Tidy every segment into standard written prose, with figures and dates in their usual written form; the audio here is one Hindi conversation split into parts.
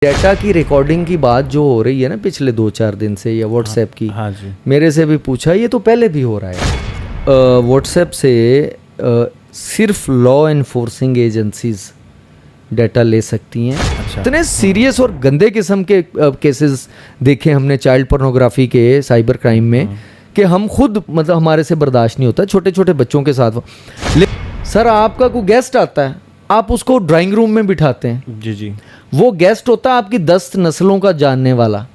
डाटा की रिकॉर्डिंग की बात जो हो रही है ना पिछले 2-4 दिन से या व्हाट्सएप की, हाँ जी, मेरे से भी पूछा, ये तो पहले भी हो रहा है। व्हाट्सएप से सिर्फ लॉ एनफोर्सिंग एजेंसीज डाटा ले सकती हैं। अच्छा, इतने सीरियस और गंदे किस्म के केसेस देखे हमने चाइल्ड पोर्नोग्राफी के, साइबर क्राइम में, कि हम खुद मतलब हमारे से बर्दाश्त नहीं होता छोटे छोटे बच्चों के साथ। सर आपका कोई गेस्ट आता है, आप उसको ड्राइंग रूम में बिठाते हैं, जी जी, वो गेस्ट होता है आपकी 10 नस्लों का जानने वाला,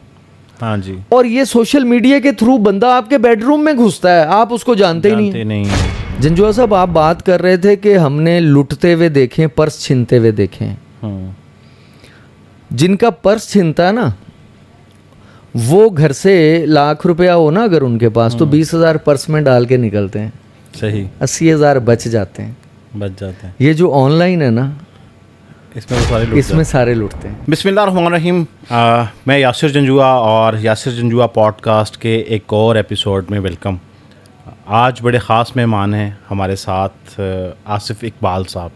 हाँ जी, और ये सोशल मीडिया के थ्रू बंदा आपके बेडरूम में घुसता है, आप उसको जानते ही नहीं हैं। जंजुआ साहब, आप बात कर रहे थे कि हमने लुटते हुए देखे, पर्स छीनते हुए देखे। जिनका पर्स छीनता है ना, वो घर से लाख रुपया हो ना अगर उनके पास, तो 20,000 पर्स में डाल के निकलते हैं, सही 80,000 बच जाते हैं। ये जो ऑनलाइन है ना, इसमें सारे लुटते हैं। बिस्मिल्लाहिर्रहमानिर्रहीम। मैं यासिर जंजुआ और यासिर जंजुआ पॉडकास्ट के एक और एपिसोड में वेलकम। आज बड़े ख़ास मेहमान हैं हमारे साथ, आसिफ इकबाल साहब।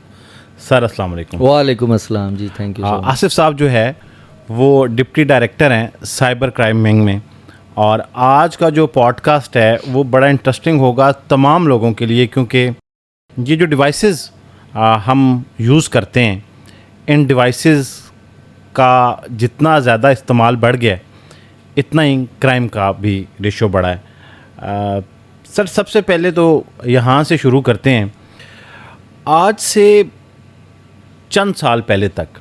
सर अस्सलाम वालेकुम। वालेकुम अस्सलाम जी, थैंक यू। आसिफ साहब जो है वो डिप्टी डायरेक्टर हैं साइबर क्राइम विंग में, और आज का जो पॉडकास्ट है वो बड़ा इंटरेस्टिंग होगा तमाम लोगों के लिए, क्योंकि ये जो डिवाइसेस हम यूज़ करते हैं, इन डिवाइसेस का जितना ज़्यादा इस्तेमाल बढ़ गया है, इतना ही क्राइम का भी रेशो बढ़ा है। सर सबसे पहले तो यहाँ से शुरू करते हैं। आज से चंद साल पहले तक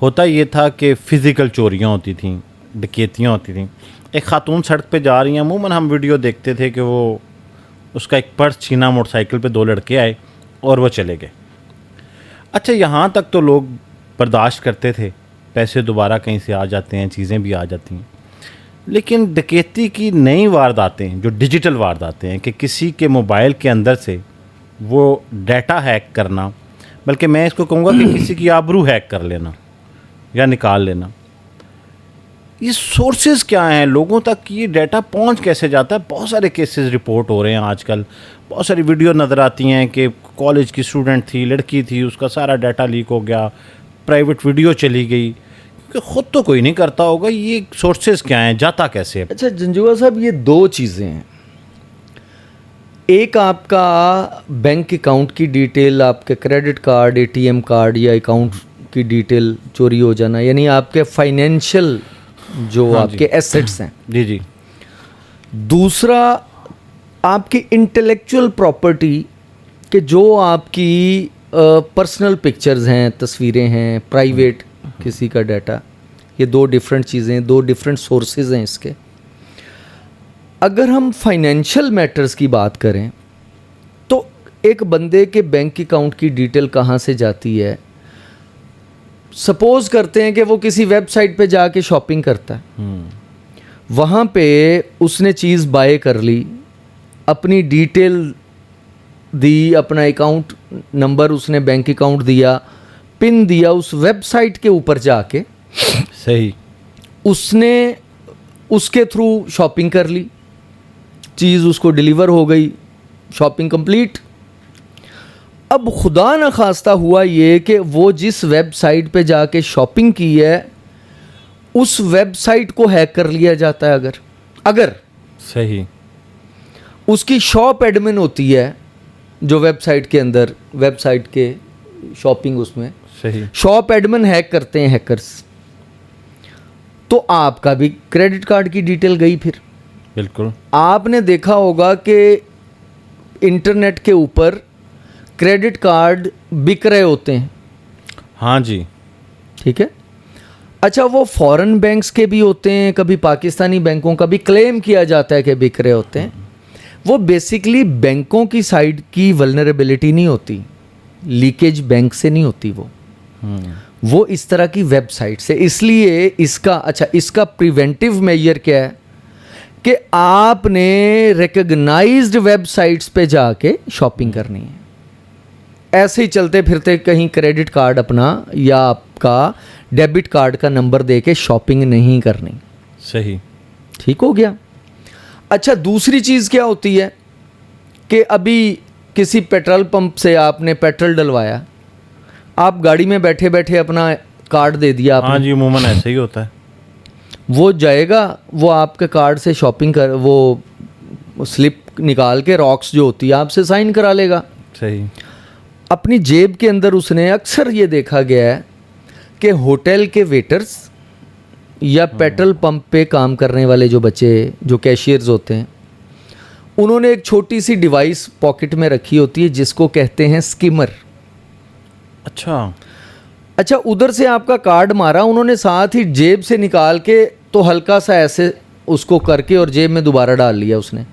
होता ये था कि फ़िज़िकल चोरियाँ होती थीं, डकैतियाँ होती थीं। एक ख़ातून सड़क पे जा रही हैं, अमूमन हम वीडियो देखते थे कि वो उसका एक पर्स छीना, मोटरसाइकिल पे 2 लड़के आए और वो चले गए। अच्छा, यहाँ तक तो लोग बर्दाश्त करते थे, पैसे दोबारा कहीं से आ जाते हैं, चीज़ें भी आ जाती हैं। लेकिन डकैती की नई वारदातें, जो डिजिटल वारदातें हैं, कि किसी के मोबाइल के अंदर से वो डाटा हैक करना, बल्कि मैं इसको कहूँगा कि किसी की आबरू हैक कर लेना या निकाल लेना, ये सोर्सेज क्या हैं, लोगों तक ये डाटा पहुंच कैसे जाता है? बहुत सारे केसेस रिपोर्ट हो रहे हैं आजकल, बहुत सारी वीडियो नज़र आती हैं कि कॉलेज की स्टूडेंट थी, लड़की थी, उसका सारा डाटा लीक हो गया, प्राइवेट वीडियो चली गई, क्योंकि ख़ुद तो कोई नहीं करता होगा। ये सोर्सेज क्या हैं, जाता कैसे है? अच्छा जंजुआ साहब, ये 2 चीज़ें हैं। एक आपका बैंक अकाउंट की डिटेल, आपके क्रेडिट कार्ड, एटीएम कार्ड या अकाउंट की डिटेल चोरी हो जाना, यानी आपके फाइनेंशियल जो आपके एसेट्स हैं। जी जी। दूसरा आपकी इंटेलेक्चुअल प्रॉपर्टी के जो आपकी पर्सनल पिक्चर्स हैं, तस्वीरें हैं, प्राइवेट किसी का डाटा, ये 2 डिफरेंट चीज़ें, 2 डिफरेंट सोर्सेज हैं इसके। अगर हम फाइनेंशियल मैटर्स की बात करें तो एक बंदे के बैंक अकाउंट की डिटेल कहाँ से जाती है? सपोज करते हैं कि वो किसी वेबसाइट पे जाके शॉपिंग करता है, वहाँ पे उसने चीज़ बाय कर ली, अपनी डिटेल दी, अपना अकाउंट नंबर उसने बैंक अकाउंट दिया, पिन दिया, उस वेबसाइट के ऊपर जाके सही उसने उसके थ्रू शॉपिंग कर ली, चीज़ उसको डिलीवर हो गई, शॉपिंग कंप्लीट। अब खुदा न खास्ता हुआ ये कि वो जिस वेबसाइट पे जाके शॉपिंग की है, उस वेबसाइट को हैक कर लिया जाता है। अगर सही उसकी शॉप एडमिन होती है जो वेबसाइट के अंदर, वेबसाइट के शॉपिंग, उसमें सही शॉप एडमिन हैक करते हैं हैकर्स, तो आपका भी क्रेडिट कार्ड की डिटेल गई। फिर बिल्कुल आपने देखा होगा कि इंटरनेट के ऊपर क्रेडिट कार्ड बिक रहे होते हैं। हाँ जी, ठीक है। अच्छा, वो फॉरेन बैंक्स के भी होते हैं, कभी पाकिस्तानी बैंकों का भी क्लेम किया जाता है कि बिक रहे होते हैं। वो बेसिकली बैंकों की साइड की वल्नरेबिलिटी नहीं होती, लीकेज बैंक से नहीं होती, वो इस तरह की वेबसाइट से। इसलिए इसका प्रिवेंटिव मेजर क्या है कि आपने रिकग्नाइज्ड वेबसाइट्स पे जाके शॉपिंग करनी है। ऐसे ही चलते फिरते कहीं क्रेडिट कार्ड अपना या आपका डेबिट कार्ड का नंबर दे के शॉपिंग नहीं करनी। सही, ठीक हो गया। अच्छा, दूसरी चीज़ क्या होती है कि अभी किसी पेट्रोल पंप से आपने पेट्रोल डलवाया, आप गाड़ी में बैठे बैठे अपना कार्ड दे दिया आपने, हाँ जी, अमूमन ऐसे ही होता है। वो जाएगा, वो आपके कार्ड से शॉपिंग कर, वो स्लिप निकाल के रॉक्स जो होती है आपसे साइन करा लेगा। सही। अपनी जेब के अंदर उसने, अक्सर ये देखा गया है कि होटल के वेटर्स या पेट्रोल पंप पे काम करने वाले जो बच्चे, जो कैशियर्स होते हैं, उन्होंने एक छोटी सी डिवाइस पॉकेट में रखी होती है जिसको कहते हैं स्किमर। अच्छा, उधर से आपका कार्ड मारा उन्होंने, साथ ही जेब से निकाल के तो हल्का सा ऐसे उसको करके और जेब में दोबारा डाल लिया उसने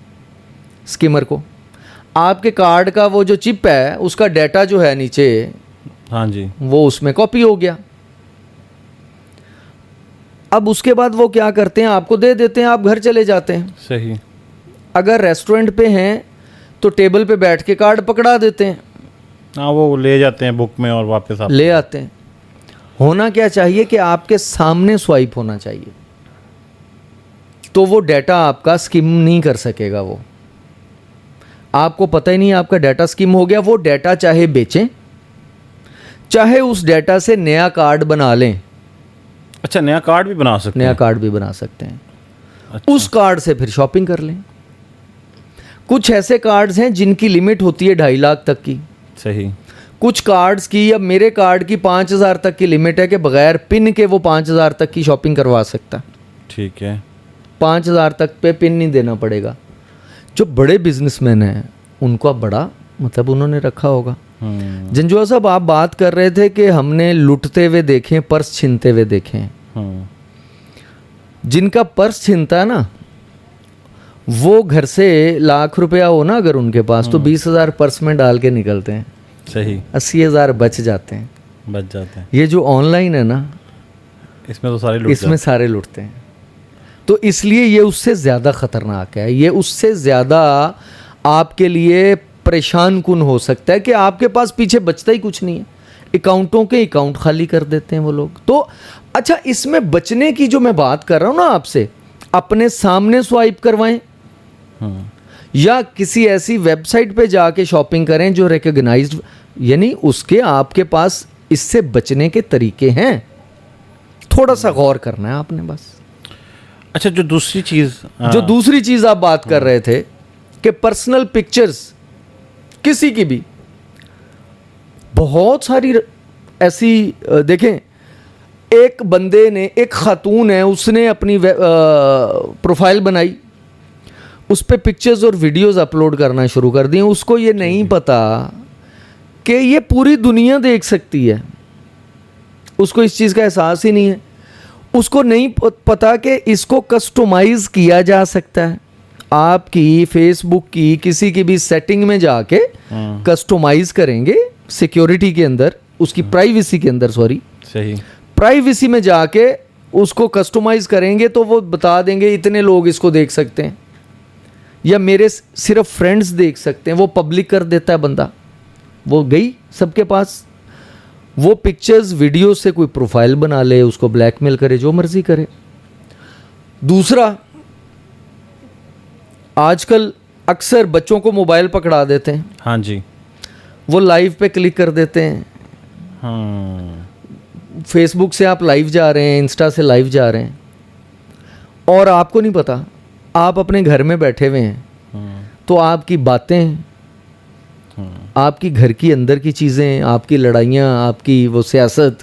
स्किमर को। आपके कार्ड का वो जो चिप है उसका डाटा जो है नीचे, हाँ जी, वो उसमें कॉपी हो गया। अब उसके बाद वो क्या करते हैं, आपको दे देते हैं, आप घर चले जाते हैं। सही। अगर रेस्टोरेंट पे हैं तो टेबल पे बैठ के कार्ड पकड़ा देते हैं, हाँ, वो ले जाते हैं बुक में और वापस ले आते हैं। होना क्या चाहिए कि आपके सामने स्वाइप होना चाहिए, तो वो डाटा आपका स्किम नहीं कर सकेगा। वो आपको पता ही नहीं आपका डाटा स्किम हो गया। वो डाटा चाहे बेचें, चाहे उस डाटा से नया कार्ड बना लें। अच्छा, नया कार्ड भी बना सकते नया हैं? कार्ड भी बना सकते हैं। अच्छा। उस कार्ड से फिर शॉपिंग कर लें। कुछ ऐसे कार्ड्स हैं जिनकी लिमिट होती है 2.5 लाख तक की। सही। कुछ कार्ड्स की, या मेरे कार्ड की 5,000 तक की लिमिट है कि बगैर पिन के वो 5,000 तक की शॉपिंग करवा सकता है। ठीक है। 5,000 तक पे पिन नहीं देना पड़ेगा। जो बड़े बिजनेसमैन हैं उनका बड़ा मतलब उन्होंने रखा होगा। जंजुआ साहब, आप बात कर रहे थे कि हमने लुटते हुए देखे, पर्स छीनते हुए देखे हैं। जिनका पर्स छीनता है ना, वो घर से लाख रुपया हो ना अगर उनके पास, तो 20,000 पर्स में डाल के निकलते हैं। सही। 80,000 बच जाते हैं। बच जाते हैं। ये जो ऑनलाइन है ना, इसमें तो सारे लूट इसमें सारे लुटते हैं। तो इसलिए ये उससे ज़्यादा ख़तरनाक है। ये उससे ज़्यादा आपके लिए परेशान कुन हो सकता है कि आपके पास पीछे बचता ही कुछ नहीं है। अकाउंटों के अकाउंट खाली कर देते हैं वो लोग। तो अच्छा, इसमें बचने की जो मैं बात कर रहा हूँ ना आपसे, अपने सामने स्वाइप करवाएं या किसी ऐसी वेबसाइट पे जाके शॉपिंग करें जो रिकॉग्नाइज्ड, यानी उसके आपके पास इससे बचने के तरीके हैं। थोड़ा सा गौर करना है आपने बस। अच्छा, जो दूसरी चीज़ आप बात कर रहे थे कि पर्सनल पिक्चर्स किसी की भी, बहुत सारी ऐसी देखें, एक बंदे ने, एक खातून है, उसने अपनी प्रोफाइल बनाई, उस पे पिक्चर्स और वीडियोस अपलोड करना शुरू कर दिए। उसको ये नहीं पता कि ये पूरी दुनिया देख सकती है। उसको इस चीज़ का एहसास ही नहीं है। उसको नहीं पता कि इसको कस्टमाइज़ किया जा सकता है। आपकी फेसबुक की किसी की भी सेटिंग में जाके कस्टमाइज़ करेंगे, सिक्योरिटी के अंदर, उसकी प्राइवेसी के अंदर, सही, प्राइवेसी में जाके उसको कस्टमाइज़ करेंगे तो वो बता देंगे इतने लोग इसको देख सकते हैं या मेरे सिर्फ फ्रेंड्स देख सकते हैं। वो पब्लिक कर देता है बंदा, वो गई सबके पास। वो पिक्चर्स वीडियो से कोई प्रोफाइल बना ले, उसको ब्लैकमेल करे, जो मर्जी करे। दूसरा, आजकल अक्सर बच्चों को मोबाइल पकड़ा देते हैं। हाँ जी, वो लाइव पे क्लिक कर देते हैं। फेसबुक से आप लाइव जा रहे हैं, इंस्टा से लाइव जा रहे हैं और आपको नहीं पता, आप अपने घर में बैठे हुए हैं। तो आपकी बातें, आपकी घर की अंदर की चीज़ें, आपकी लड़ाइयाँ, आपकी वो सियासत,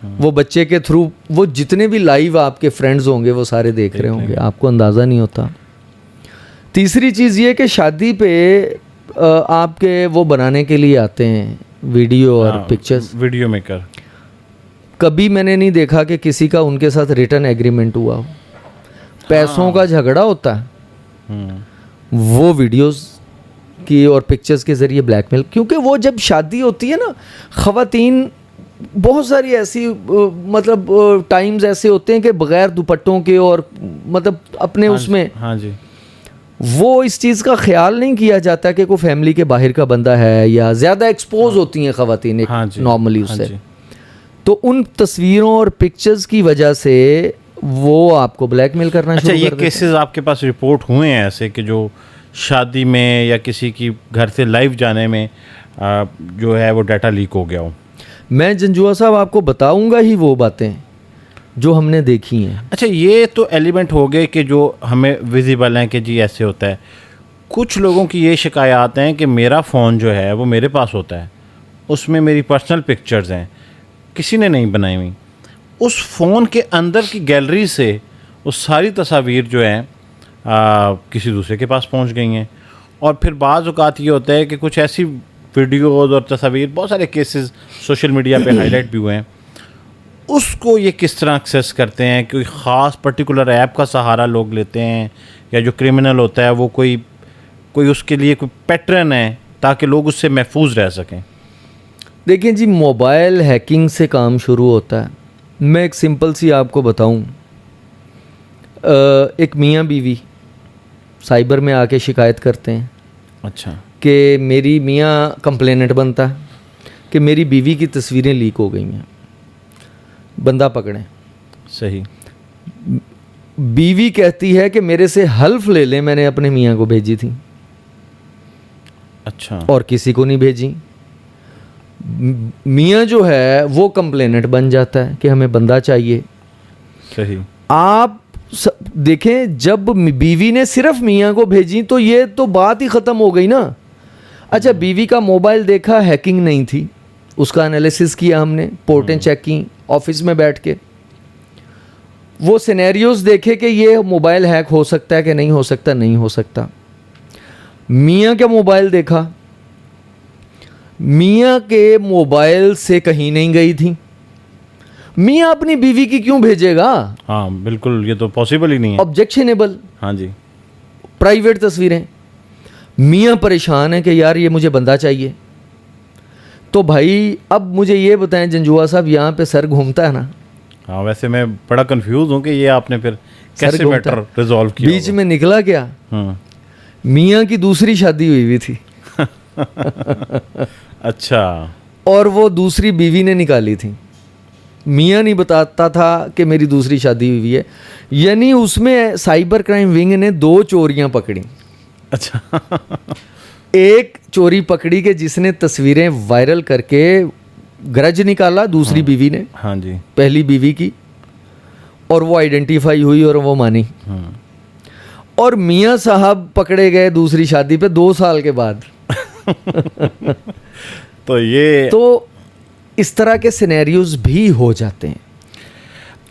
वो बच्चे के थ्रू, वो जितने भी लाइव आपके फ्रेंड्स होंगे वो सारे देख रहे होंगे, आपको अंदाज़ा नहीं होता। तीसरी चीज़ ये कि शादी पे आपके वो बनाने के लिए आते हैं वीडियो और पिक्चर्स, वीडियो मेकर। कभी मैंने नहीं देखा कि किसी का उनके साथ रिटर्न एग्रीमेंट हुआ हो। पैसों का झगड़ा होता है, वो वीडियोस की और पिक्चर्स के ज़रिए ब्लैकमेल। क्योंकि वो जब शादी होती है ना, ख़वातीन बहुत सारी ऐसी मतलब टाइम्स ऐसे होते हैं कि बग़ैर दुपट्टों के और मतलब अपने उसमें, हाँ जी, वो इस चीज़ का ख्याल नहीं किया जाता कि कोई फैमिली के बाहर का बंदा है, या ज़्यादा एक्सपोज होती हैं ख़वातीन नॉर्मली उससे। तो उन तस्वीरों और पिक्चर्स की वजह से वो आपको ब्लैकमेल करना शुरू कर देते हैं। ये केसेस आपके पास रिपोर्ट हुए हैं ऐसे कि जो शादी में या किसी की घर से लाइव जाने में जो है वो डाटा लीक हो गया हो? मैं जंजुआ साहब आपको बताऊंगा ही वो बातें जो हमने देखी हैं। अच्छा, ये तो एलिमेंट हो गए कि जो हमें विजिबल हैं कि जी ऐसे होता है। कुछ लोगों की ये शिकायत हैं कि मेरा फ़ोन जो है वो मेरे पास होता है, उसमें मेरी पर्सनल पिक्चर्स हैं, किसी ने नहीं बनाई हुई। उस फ़ोन के अंदर की गैलरी से वो सारी तस्वीर जो हैं किसी दूसरे के पास पहुंच गई हैं। और फिर बाज़ औक़ात ये होता है कि कुछ ऐसी वीडियोज़ और तस्वीर, बहुत सारे केसेस सोशल मीडिया पे हाईलाइट भी हुए हैं, उसको ये किस तरह एक्सेस करते हैं? कोई ख़ास पर्टिकुलर ऐप का सहारा लोग लेते हैं, या जो क्रिमिनल होता है वो कोई उसके लिए कोई पैटर्न है ताकि लोग उससे महफूज रह सकें? देखिए जी, मोबाइल हैकिंग से काम शुरू होता है। मैं एक सिंपल सी आपको बताऊं, एक मियाँ बीवी साइबर में आके शिकायत करते हैं। अच्छा। कि मेरी मियाँ कंप्लेनेंट बनता है कि मेरी बीवी की तस्वीरें लीक हो गई हैं, बंदा पकड़ें। सही। बीवी कहती है कि मेरे से हल्फ ले लें, मैंने अपने मियाँ को भेजी थी। अच्छा। और किसी को नहीं भेजी। मियाँ जो है वो कंप्लेनेंट बन जाता है कि हमें बंदा चाहिए। सही। आप देखें, जब बीवी ने सिर्फ मियाँ को भेजी तो ये तो बात ही ख़त्म हो गई ना। अच्छा, बीवी का मोबाइल देखा, हैकिंग नहीं थी, उसका एनालिसिस किया हमने, पोर्टें चेक की ऑफिस में बैठ के, वो सिनेरियोज देखे कि ये मोबाइल हैक हो सकता है कि नहीं हो सकता। नहीं हो सकता। मियाँ का मोबाइल देखा, मियाँ के मोबाइल से कहीं नहीं गई थी। मियाँ अपनी बीवी की क्यों भेजेगा? हाँ बिल्कुल, ये तो पॉसिबल ही नहीं है। ऑब्जेक्शनेबल। हाँ जी। प्राइवेट तस्वीरें। मियाँ परेशान है कि यार ये मुझे बंदा चाहिए। तो भाई अब मुझे ये बताएं जंजुआ साहब, यहाँ पे सर घूमता है ना। हाँ, वैसे मैं बड़ा कंफ्यूज हूँ कि ये आपने फिर कैसे मैटर रिजॉल्व किया? बीच में निकला क्या, हाँ। मियाँ की दूसरी शादी हुई थी। अच्छा। और वो दूसरी बीवी ने निकाली थी। मियाँ नहीं बताता था कि मेरी दूसरी शादी हुई है। यानी उसमें साइबर क्राइम विंग ने 2 चोरियां पकड़ी। अच्छा। एक चोरी पकड़ी कि जिसने तस्वीरें वायरल करके ग्रज निकाला दूसरी बीवी ने। हाँ जी। पहली बीवी की, और वो आइडेंटिफाई हुई और वो मानी। और मियाँ साहब पकड़े गए दूसरी शादी पे 2 साल के बाद। तो इस तरह के सिनेरियोज भी हो जाते हैं।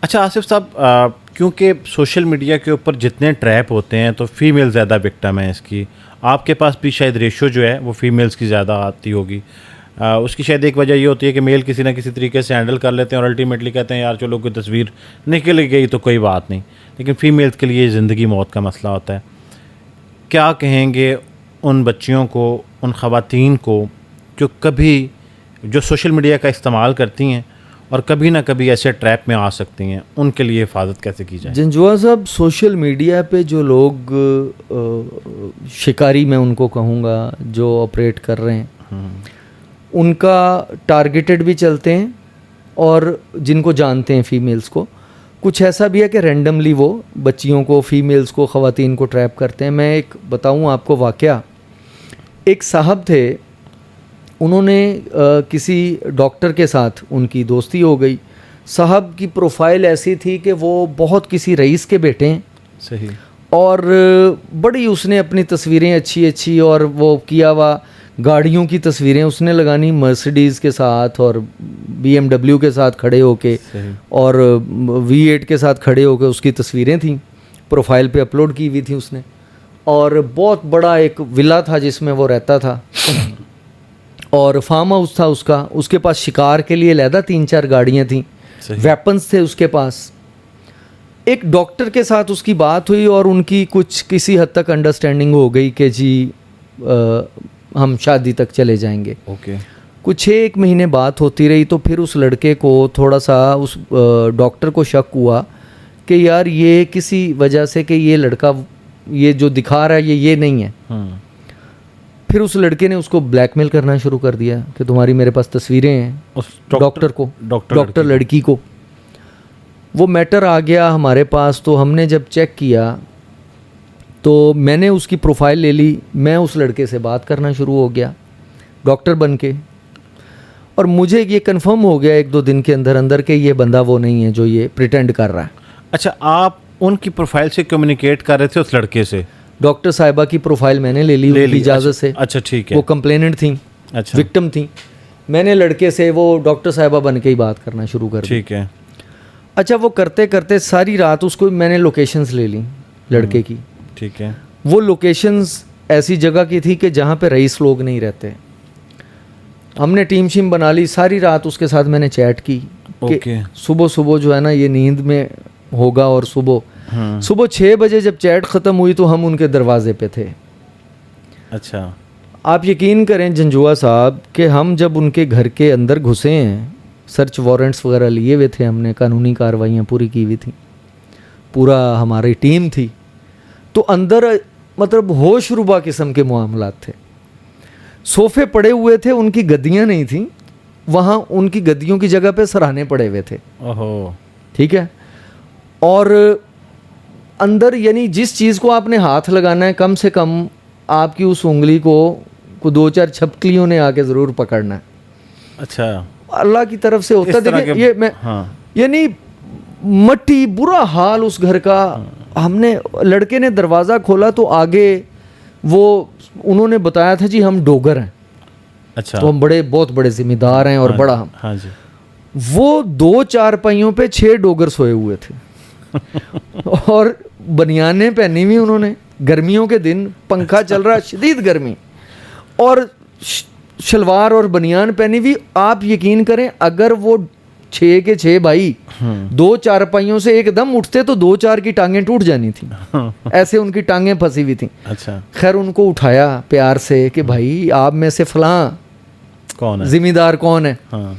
अच्छा आसिफ साहब, क्योंकि सोशल मीडिया के ऊपर जितने ट्रैप होते हैं तो फीमेल ज़्यादा विक्टिम है इसकी। आपके पास भी शायद रेशो जो है वो फीमेल्स की ज़्यादा आती होगी। उसकी शायद एक वजह ये होती है कि मेल किसी ना किसी तरीके से हैंडल कर लेते हैं और अल्टीमेटली कहते हैं यार चलो कोई तस्वीर निकल गई तो कोई बात नहीं, लेकिन फ़ीमेल्स के लिए ज़िंदगी मौत का मसला होता है। क्या कहेंगे उन बच्चियों को, उन ख़वातीन को जो सोशल मीडिया का इस्तेमाल करती हैं और कभी ना कभी ऐसे ट्रैप में आ सकती हैं, उनके लिए हिफाजत कैसे की जाए? जंजुआ साहब, सोशल मीडिया पे जो लोग शिकारी मैं उनको कहूँगा जो ऑपरेट कर रहे हैं, उनका टारगेटेड भी चलते हैं और जिनको जानते हैं फीमेल्स को, कुछ ऐसा भी है कि रैंडमली वो बच्चियों को, फीमेल्स को, ख़वातीन को ट्रैप करते हैं। मैं एक बताऊँ आपको वाक़या। एक साहब थे, उन्होंने किसी डॉक्टर के साथ उनकी दोस्ती हो गई। साहब की प्रोफाइल ऐसी थी कि वो बहुत किसी रईस के बेटे हैं। सही। और बड़ी उसने अपनी तस्वीरें अच्छी अच्छी और वो किया हुआ गाड़ियों की तस्वीरें उसने लगानी, मर्सिडीज़ के साथ और BMW के साथ खड़े होके, और V8 के साथ खड़े होके उसकी तस्वीरें थी, प्रोफाइल पे अपलोड की हुई थी उसने। और बहुत बड़ा एक विला था जिसमें वो रहता था, और फार्म हाउस था उसका। उसके पास शिकार के लिए लहदा 3-4 गाड़ियाँ थीं, वेपन्स थे उसके पास। एक डॉक्टर के साथ उसकी बात हुई और उनकी कुछ किसी हद तक अंडरस्टैंडिंग हो गई कि जी हम शादी तक चले जाएंगे। ओके। कुछ 1 महीने बात होती रही तो फिर उस लड़के को थोड़ा सा उस डॉक्टर को शक हुआ कि यार ये किसी वजह से कि ये लड़का ये जो दिखा रहा है ये नहीं है। फिर उस लड़के ने उसको ब्लैकमेल करना शुरू कर दिया कि तुम्हारी मेरे पास तस्वीरें हैं। उस डॉक्टर लड़की को वो मैटर आ गया हमारे पास। तो हमने जब चेक किया तो मैंने उसकी प्रोफाइल ले ली, मैं उस लड़के से बात करना शुरू हो गया डॉक्टर बन के। और मुझे ये कंफर्म हो गया 1-2 दिन के अंदर अंदर कि ये बंदा वो नहीं है जो ये प्रिटेंड कर रहा है। अच्छा, आप उनकी प्रोफाइल से कम्युनिकेट कर रहे थे उस लड़के से? डॉक्टर साहिबा की प्रोफाइल मैंने ले ली उनकी इजाज़त से। अच्छा, ठीक है। वो कंप्लेनेंट थी, अच्छा, विक्टिम थी। मैंने लड़के से वो डॉक्टर साहिबा बन के ही बात करना शुरू कर दी। ठीक है। अच्छा, वो करते करते सारी रात उसको मैंने लोकेशंस ले ली लड़के की। ठीक है। वो लोकेशंस ऐसी जगह की थी कि जहाँ पे रईस लोग नहीं रहते। हमने टीम शीम बना ली, सारी रात उसके साथ मैंने चैट की कि सुबह सुबह जो है ना ये नींद में होगा, और सुबह 6 बजे जब चैट ख़त्म हुई तो हम उनके दरवाजे पे थे। अच्छा, आप यकीन करें जंजुआ साहब कि हम जब उनके घर के अंदर घुसे हैं, सर्च वारंट्स वगैरह लिए हुए थे हमने, कानूनी कार्रवाइयाँ पूरी की हुई थी, पूरा हमारी टीम थी, तो अंदर मतलब होश रुबा किस्म के मामलात थे। सोफ़े पड़े हुए थे, उनकी गद्दियाँ नहीं थी वहाँ, उनकी गद्दियों की जगह पे सराहने पड़े हुए थे। ओहो, ठीक है। और अंदर यानी जिस चीज़ को आपने हाथ लगाना है, कम से कम आपकी उस उंगली को 2-4 छपकलियों ने आके ज़रूर पकड़ना है। अच्छा, अल्लाह की तरफ से होता। देखिए ये मैं यानी मट्टी, बुरा हाल उस घर का। हमने, लड़के ने दरवाज़ा खोला तो आगे वो उन्होंने बताया था जी हम डोगर हैं। अच्छा, तो हम बहुत बड़े जिम्मेदार हैं और बड़ा हम। हाँ जी। वो 2 चारपाइयों पे 6 डोगर सोए हुए थे और बनियानें पहनी हुई उन्होंने, गर्मियों के दिन पंखा चल रहा, शदीद गर्मी, और शलवार और बनियान पहनी हुई। आप यकीन करें अगर वो 6 के 6 भाई 2 चारपाइयों से एकदम उठते तो 2-4 की टांगें टूट जानी थी, ऐसे उनकी टांगें फंसी हुई थी। अच्छा, खैर उनको उठाया प्यार से कि भाई आप में से फलां कौन है, जिम्मेदार कौन है। हाँ।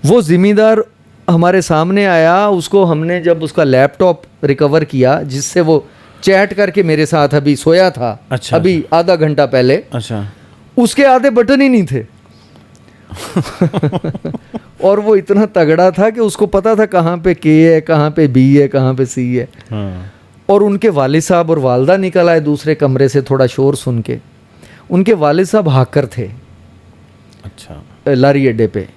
वो जिम्मेदार हमारे सामने आया, उसको हमने जब उसका लैपटॉप रिकवर किया जिससे वो चैट करके मेरे साथ अभी सोया था, अच्छा, अभी आधा घंटा पहले, अच्छा, उसके आधे बटन ही नहीं थे और वो इतना तगड़ा था कि उसको पता था कहाँ पे के है, कहाँ पे बी है, कहाँ पे सी है। हाँ। और उनके वालिद साहब और वालदा निकल आए दूसरे कमरे से थोड़ा शोर सुन के। उनके वालिद साहब हाकर थे, अच्छा, लारी अड्डे पे।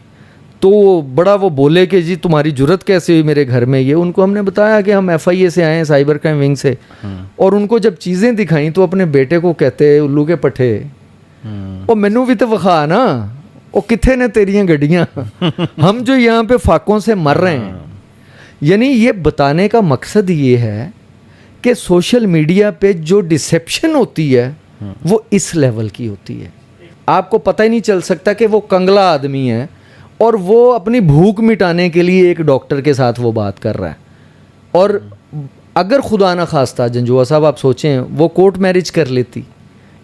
तो बड़ा वो बोले कि जी तुम्हारी जुर्रत कैसे हुई मेरे घर में ये। उनको हमने बताया कि हम FIA से आए हैं, साइबर क्राइम विंग से। और उनको जब चीज़ें दिखाई तो अपने बेटे को कहते उल्लू के पट्टे, और मैनू भी तो वखा ना, वो किथे ने तेरियां गड्डियां हम जो यहाँ पे फाकों से मर रहे हैं। यानी ये बताने का मकसद ये है कि सोशल मीडिया पे जो डिसेप्शन होती है वो इस लेवल की होती है। आपको पता ही नहीं चल सकता कि वो कंगला आदमी है और वो अपनी भूख मिटाने के लिए एक डॉक्टर के साथ वो बात कर रहा है। और अगर खुदा ना खास्ता जंजुआ साहब आप सोचें वो कोर्ट मैरिज कर लेती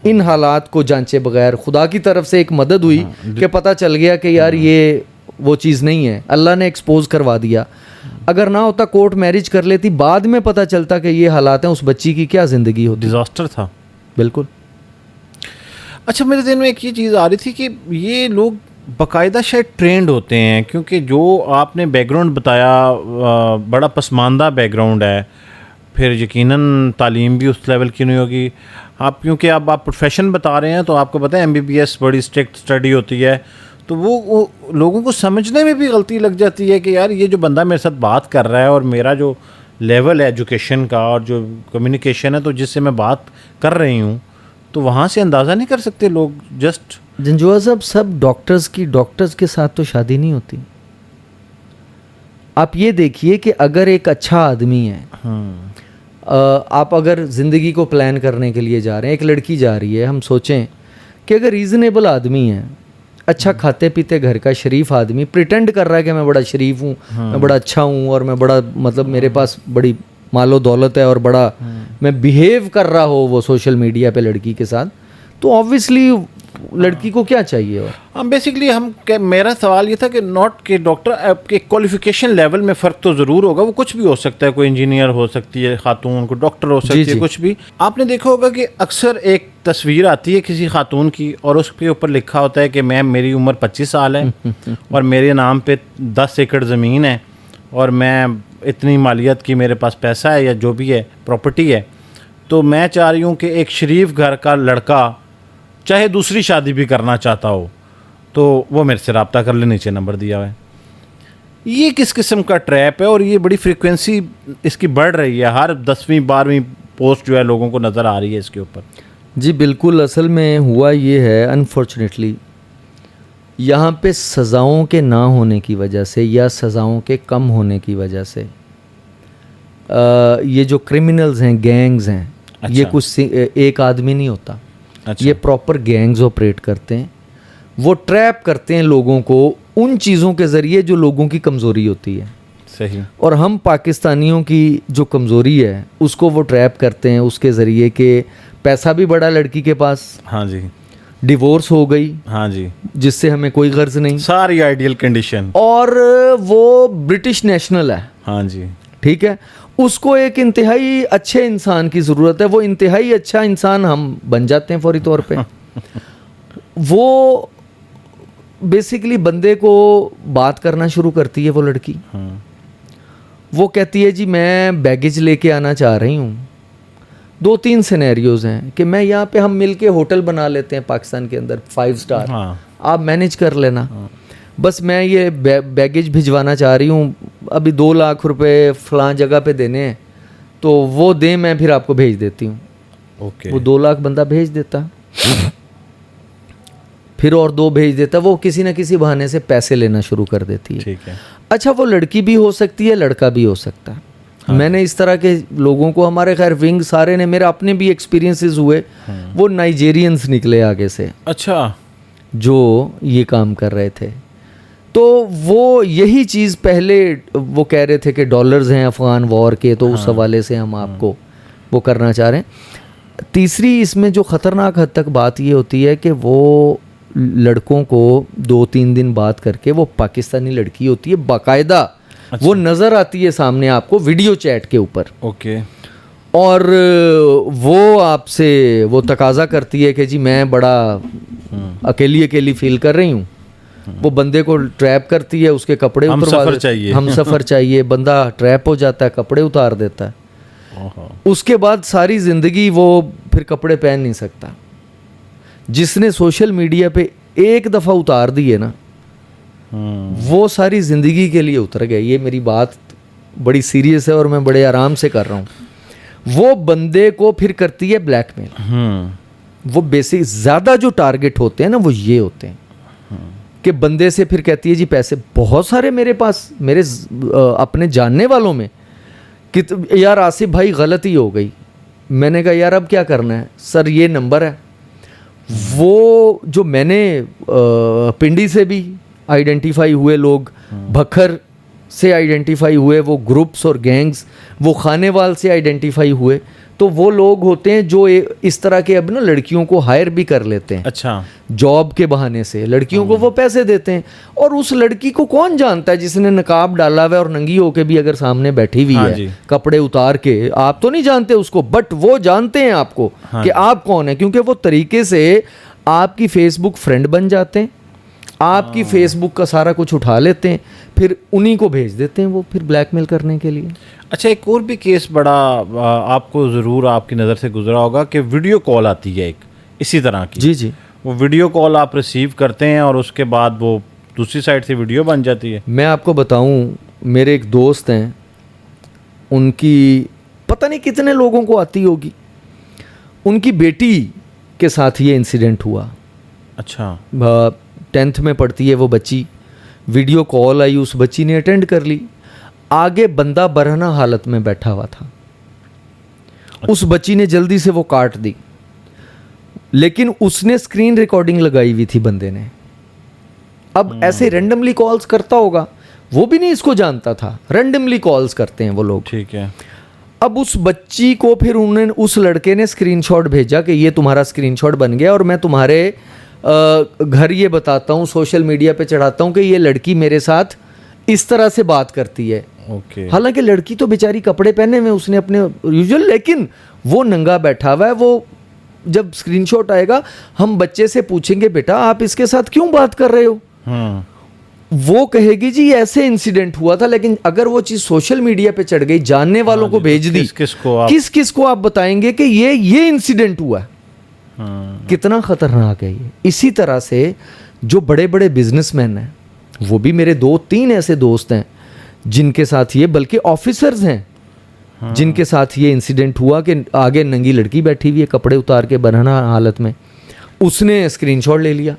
इन हालात को जांचे बगैर, खुदा की तरफ से एक मदद हुई कि पता चल गया कि यार ये वो चीज़ नहीं है, अल्लाह ने एक्सपोज करवा दिया। अगर ना होता कोर्ट मैरिज कर लेती, बाद में पता चलता कि ये हालात हैं, उस बच्ची की क्या ज़िंदगी होती। डिज़ास्टर था बिल्कुल। अच्छा, मेरे दिल में एक ये चीज़ आ रही थी कि ये लोग बाकायदा शायद ट्रेंड होते हैं, क्योंकि जो आपने बैकग्राउंड बताया बड़ा पसमानदा बैकग्राउंड है, फिर यकीनन तालीम भी उस लेवल की नहीं होगी आप, क्योंकि अब आप प्रोफेशन बता रहे हैं तो आपको पता है MBBS बड़ी स्ट्रिक्ट स्टडी होती है, तो वो लोगों को समझने में भी गलती लग जाती है कि यार ये जो बंदा मेरे साथ बात कर रहा है और मेरा जो लेवल है एजुकेशन का और जो कम्युनिकेशन है तो जिससे मैं बात कर रही हूँ, तो वहाँ से अंदाज़ा नहीं कर सकते लोग। जस्ट जंजुआ साहब, सब डॉक्टर्स के साथ तो शादी नहीं होती। आप ये देखिए कि अगर एक अच्छा आदमी है, आप अगर ज़िंदगी को प्लान करने के लिए जा रहे हैं, एक लड़की जा रही है, हम सोचें कि अगर रीज़नेबल आदमी है, अच्छा खाते पीते घर का शरीफ आदमी, प्रिटेंड कर रहा है कि मैं बड़ा शरीफ हूँ, मैं बड़ा अच्छा हूँ और मैं बड़ा मतलब मेरे पास बड़ी मालो दौलत है और बड़ा मैं बिहेव कर रहा हो वो सोशल मीडिया पे लड़की के साथ, तो ऑब्वियसली लड़की को क्या चाहिए। और हम बेसिकली मेरा सवाल ये था कि नॉट के डॉक्टर आपके क्वालिफिकेशन लेवल में फ़र्क तो ज़रूर होगा, वो कुछ भी हो सकता है, कोई इंजीनियर हो सकती है खातून, कोई डॉक्टर हो सकती है, कुछ भी। आपने देखा होगा कि अक्सर एक तस्वीर आती है किसी खातून की और उसके ऊपर लिखा होता है कि मैम मेरी उम्र 25 साल है और मेरे नाम पे 10 एकड़ ज़मीन है और मैं इतनी मालियत की मेरे पास पैसा है या जो भी है प्रॉपर्टी है, तो मैं चाह रही हूँ कि एक शरीफ घर का लड़का चाहे दूसरी शादी भी करना चाहता हो तो वो मेरे से रब्ता कर ले, नीचे नंबर दिया हुआ है। ये किस किस्म का ट्रैप है और ये बड़ी फ्रीक्वेंसी इसकी बढ़ रही है, हर 10वीं 12वीं पोस्ट जो है लोगों को नज़र आ रही है इसके ऊपर। जी बिल्कुल, असल में हुआ ये है अनफॉर्चुनेटली, यहाँ पे सज़ाओं के ना होने की वजह से या सज़ाओं के कम होने की वजह से ये जो क्रिमिनल्स हैं, गैंग्स हैं, ये अच्छा। कुछ एक आदमी नहीं होता। अच्छा। ये प्रॉपर गैंग्स ऑपरेट करते हैं। वो ट्रैप करते हैं लोगों को उन चीज़ों के ज़रिए जो लोगों की कमज़ोरी होती है। सही। और हम पाकिस्तानियों की जो कमज़ोरी है उसको वो ट्रैप करते हैं उसके ज़रिए कि पैसा भी बड़ा लड़की के पास, हाँ जी, डिवोर्स हो गई, हाँ जी, जिससे हमें कोई गर्ज नहीं, सारी आइडियल कंडीशन, और वो ब्रिटिश नेशनल है, हाँ जी, ठीक है, उसको एक इंतहाई अच्छे इंसान की ज़रूरत है। वो इंतहाई अच्छा इंसान हम बन जाते हैं फौरी तौर पे। वो बेसिकली बंदे को बात करना शुरू करती है वो लड़की। हाँ। वो कहती है जी मैं बैगेज लेके आना चाह रही हूँ। 2-3 सिनेरियोज हैं कि मैं यहाँ पे हम मिलके होटल बना लेते हैं पाकिस्तान के अंदर 5 स्टार, हाँ। आप मैनेज कर लेना। बस मैं ये बैगेज भिजवाना चाह रही हूँ, अभी 2 लाख रुपए फलां जगह पे देने हैं, तो वो दें, मैं फिर आपको भेज देती हूँ। ओके। वो 2 लाख बंदा भेज देता, फिर और 2 भेज देता। वो किसी न किसी बहाने से पैसे लेना शुरू कर देती है। ठीक है। अच्छा, वो लड़की भी हो सकती है, लड़का भी हो सकता है। हाँ। मैंने इस तरह के लोगों को, हमारे खैर विंग सारे ने, मेरे अपने भी एक्सपीरियंसेस हुए। हाँ। वो नाइजेरियंस निकले आगे से, अच्छा, जो ये काम कर रहे थे। तो वो यही चीज़ पहले वो कह रहे थे कि डॉलर्स हैं अफ़गान वॉर के, तो उस हवाले से हम आपको वो करना चाह रहे हैं। तीसरी इसमें जो ख़तरनाक हद तक बात ये होती है कि वो लड़कों को 2-3 दिन बात करके, वो पाकिस्तानी लड़की होती है बाकायदा, अच्छा, वो नज़र आती है सामने आपको वीडियो चैट के ऊपर, ओके, और वो आपसे वो तकाजा करती है कि जी मैं बड़ा अकेली अकेली फील कर रही हूँ। वो बंदे को ट्रैप करती है, उसके कपड़े हम सफ़र चाहिए, हम सफ़र चाहिए, बंदा ट्रैप हो जाता है, कपड़े उतार देता है। उसके बाद सारी ज़िंदगी वो फिर कपड़े पहन नहीं सकता। जिसने सोशल मीडिया पे एक दफ़ा उतार दिए ना, वो सारी ज़िंदगी के लिए उतर गए। ये मेरी बात बड़ी सीरियस है और मैं बड़े आराम से कर रहा हूँ। वो बंदे को फिर करती है ब्लैकमेल। वो बेसिक ज़्यादा जो टारगेट होते हैं ना, वो ये होते हैं कि बंदे से फिर कहती है जी पैसे बहुत सारे मेरे पास, मेरे अपने जानने वालों में, कि यार आसिफ भाई गलती हो गई। मैंने कहा यार अब क्या करना है? सर ये नंबर है। वो जो मैंने पिंडी से भी आइडेंटिफाई हुए लोग, भखर से आइडेंटिफाई हुए वो ग्रुप्स और गैंग्स, वो खानेवाल से आइडेंटिफाई हुए, तो वो लोग होते हैं जो इस तरह के अब ना लड़कियों को हायर भी कर लेते हैं। अच्छा, जॉब के बहाने से लड़कियों को वो पैसे देते हैं। और उस लड़की को कौन जानता है जिसने नकाब डाला हुआ है और नंगी होके भी अगर सामने बैठी हुई है, कपड़े उतार के, आप तो नहीं जानते उसको, बट वो जानते हैं आपको कि आप कौन है, क्योंकि वो तरीके से आपकी फेसबुक फ्रेंड बन जाते हैं, आपकी फेसबुक का सारा कुछ उठा लेते हैं, फिर उन्हीं को भेज देते हैं वो फिर ब्लैकमेल करने के लिए। अच्छा, एक और भी केस बड़ा आपको ज़रूर आपकी नज़र से गुजरा होगा कि वीडियो कॉल आती है एक इसी तरह की। जी जी। वो वीडियो कॉल आप रिसीव करते हैं और उसके बाद वो दूसरी साइड से वीडियो बन जाती है। मैं आपको बताऊं, मेरे एक दोस्त हैं, उनकी पता नहीं कितने लोगों को आती होगी, उनकी बेटी के साथ ये इंसिडेंट हुआ। अच्छा। 10th में पढ़ती है वो बच्ची, वीडियो कॉल आई, उस बच्ची ने अटेंड कर ली। आगे बंदा बरहना हालत में बैठा हुआ था। अच्छा। उस बच्ची ने जल्दी से वो काट दी, लेकिन उसने स्क्रीन रिकॉर्डिंग लगाई हुई थी बंदे ने। अब ऐसे रैंडमली कॉल्स करता होगा, वो भी नहीं इसको जानता था, रैंडमली कॉल्स करते हैं वो लोग। ठीक है। अब उस बच्ची को फिर उन्होंने, उस लड़के ने स्क्रीनशॉट भेजा कि ये तुम्हारा स्क्रीनशॉट बन गया और मैं तुम्हारे घर ये बताता हूँ, सोशल मीडिया पे चढ़ाता हूँ कि ये लड़की मेरे साथ इस तरह से बात करती है। ओके। हालांकि लड़की तो बेचारी कपड़े पहने हुए, उसने अपने यूजुअल, लेकिन वो नंगा बैठा हुआ है। वो जब स्क्रीनशॉट आएगा, हम बच्चे से पूछेंगे बेटा आप इसके साथ क्यों बात कर रहे हो, वो कहेगी जी ऐसे इंसिडेंट हुआ था। लेकिन अगर वो चीज सोशल मीडिया पे चढ़ गई, जानने वालों को भेज दी, किस को आप बताएंगे कि ये इंसिडेंट हुआ है। कितना खतरनाक है ये। इसी तरह से जो बड़े बड़े बिजनेसमैन हैं, वो भी मेरे 2-3 ऐसे दोस्त हैं जिनके साथ ये, बल्कि ऑफिसर्स हैं जिनके साथ ये इंसिडेंट हुआ कि आगे नंगी लड़की बैठी हुई है कपड़े उतार के बरहना हालत में, उसने स्क्रीनशॉट ले लिया।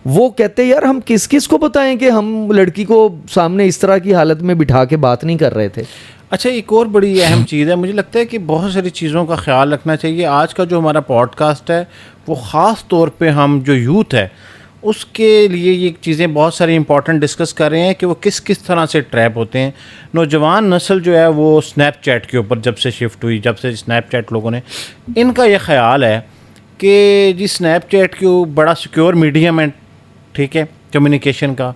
वो कहते यार हम किस किस को बताएं कि हम लड़की को सामने इस तरह की हालत में बिठा के बात नहीं कर रहे थे। अच्छा, एक और बड़ी अहम चीज़ है, मुझे लगता है कि बहुत सारी चीज़ों का ख्याल रखना चाहिए। आज का जो हमारा पॉडकास्ट है वो ख़ास तौर पे हम जो यूथ है उसके लिए ये चीज़ें बहुत सारी इंपॉर्टेंट डिस्कस कर रहे हैं कि वो किस किस तरह से ट्रैप होते हैं। नौजवान नस्ल जो है वो स्नैपचैट के ऊपर जब से शिफ्ट हुई, जब से स्नैपचैट लोगों ने, इनका ये ख्याल है कि जी स्नैपचैट क्यों बड़ा सिक्योर मीडियम है, ठीक है, कम्युनिकेशन का,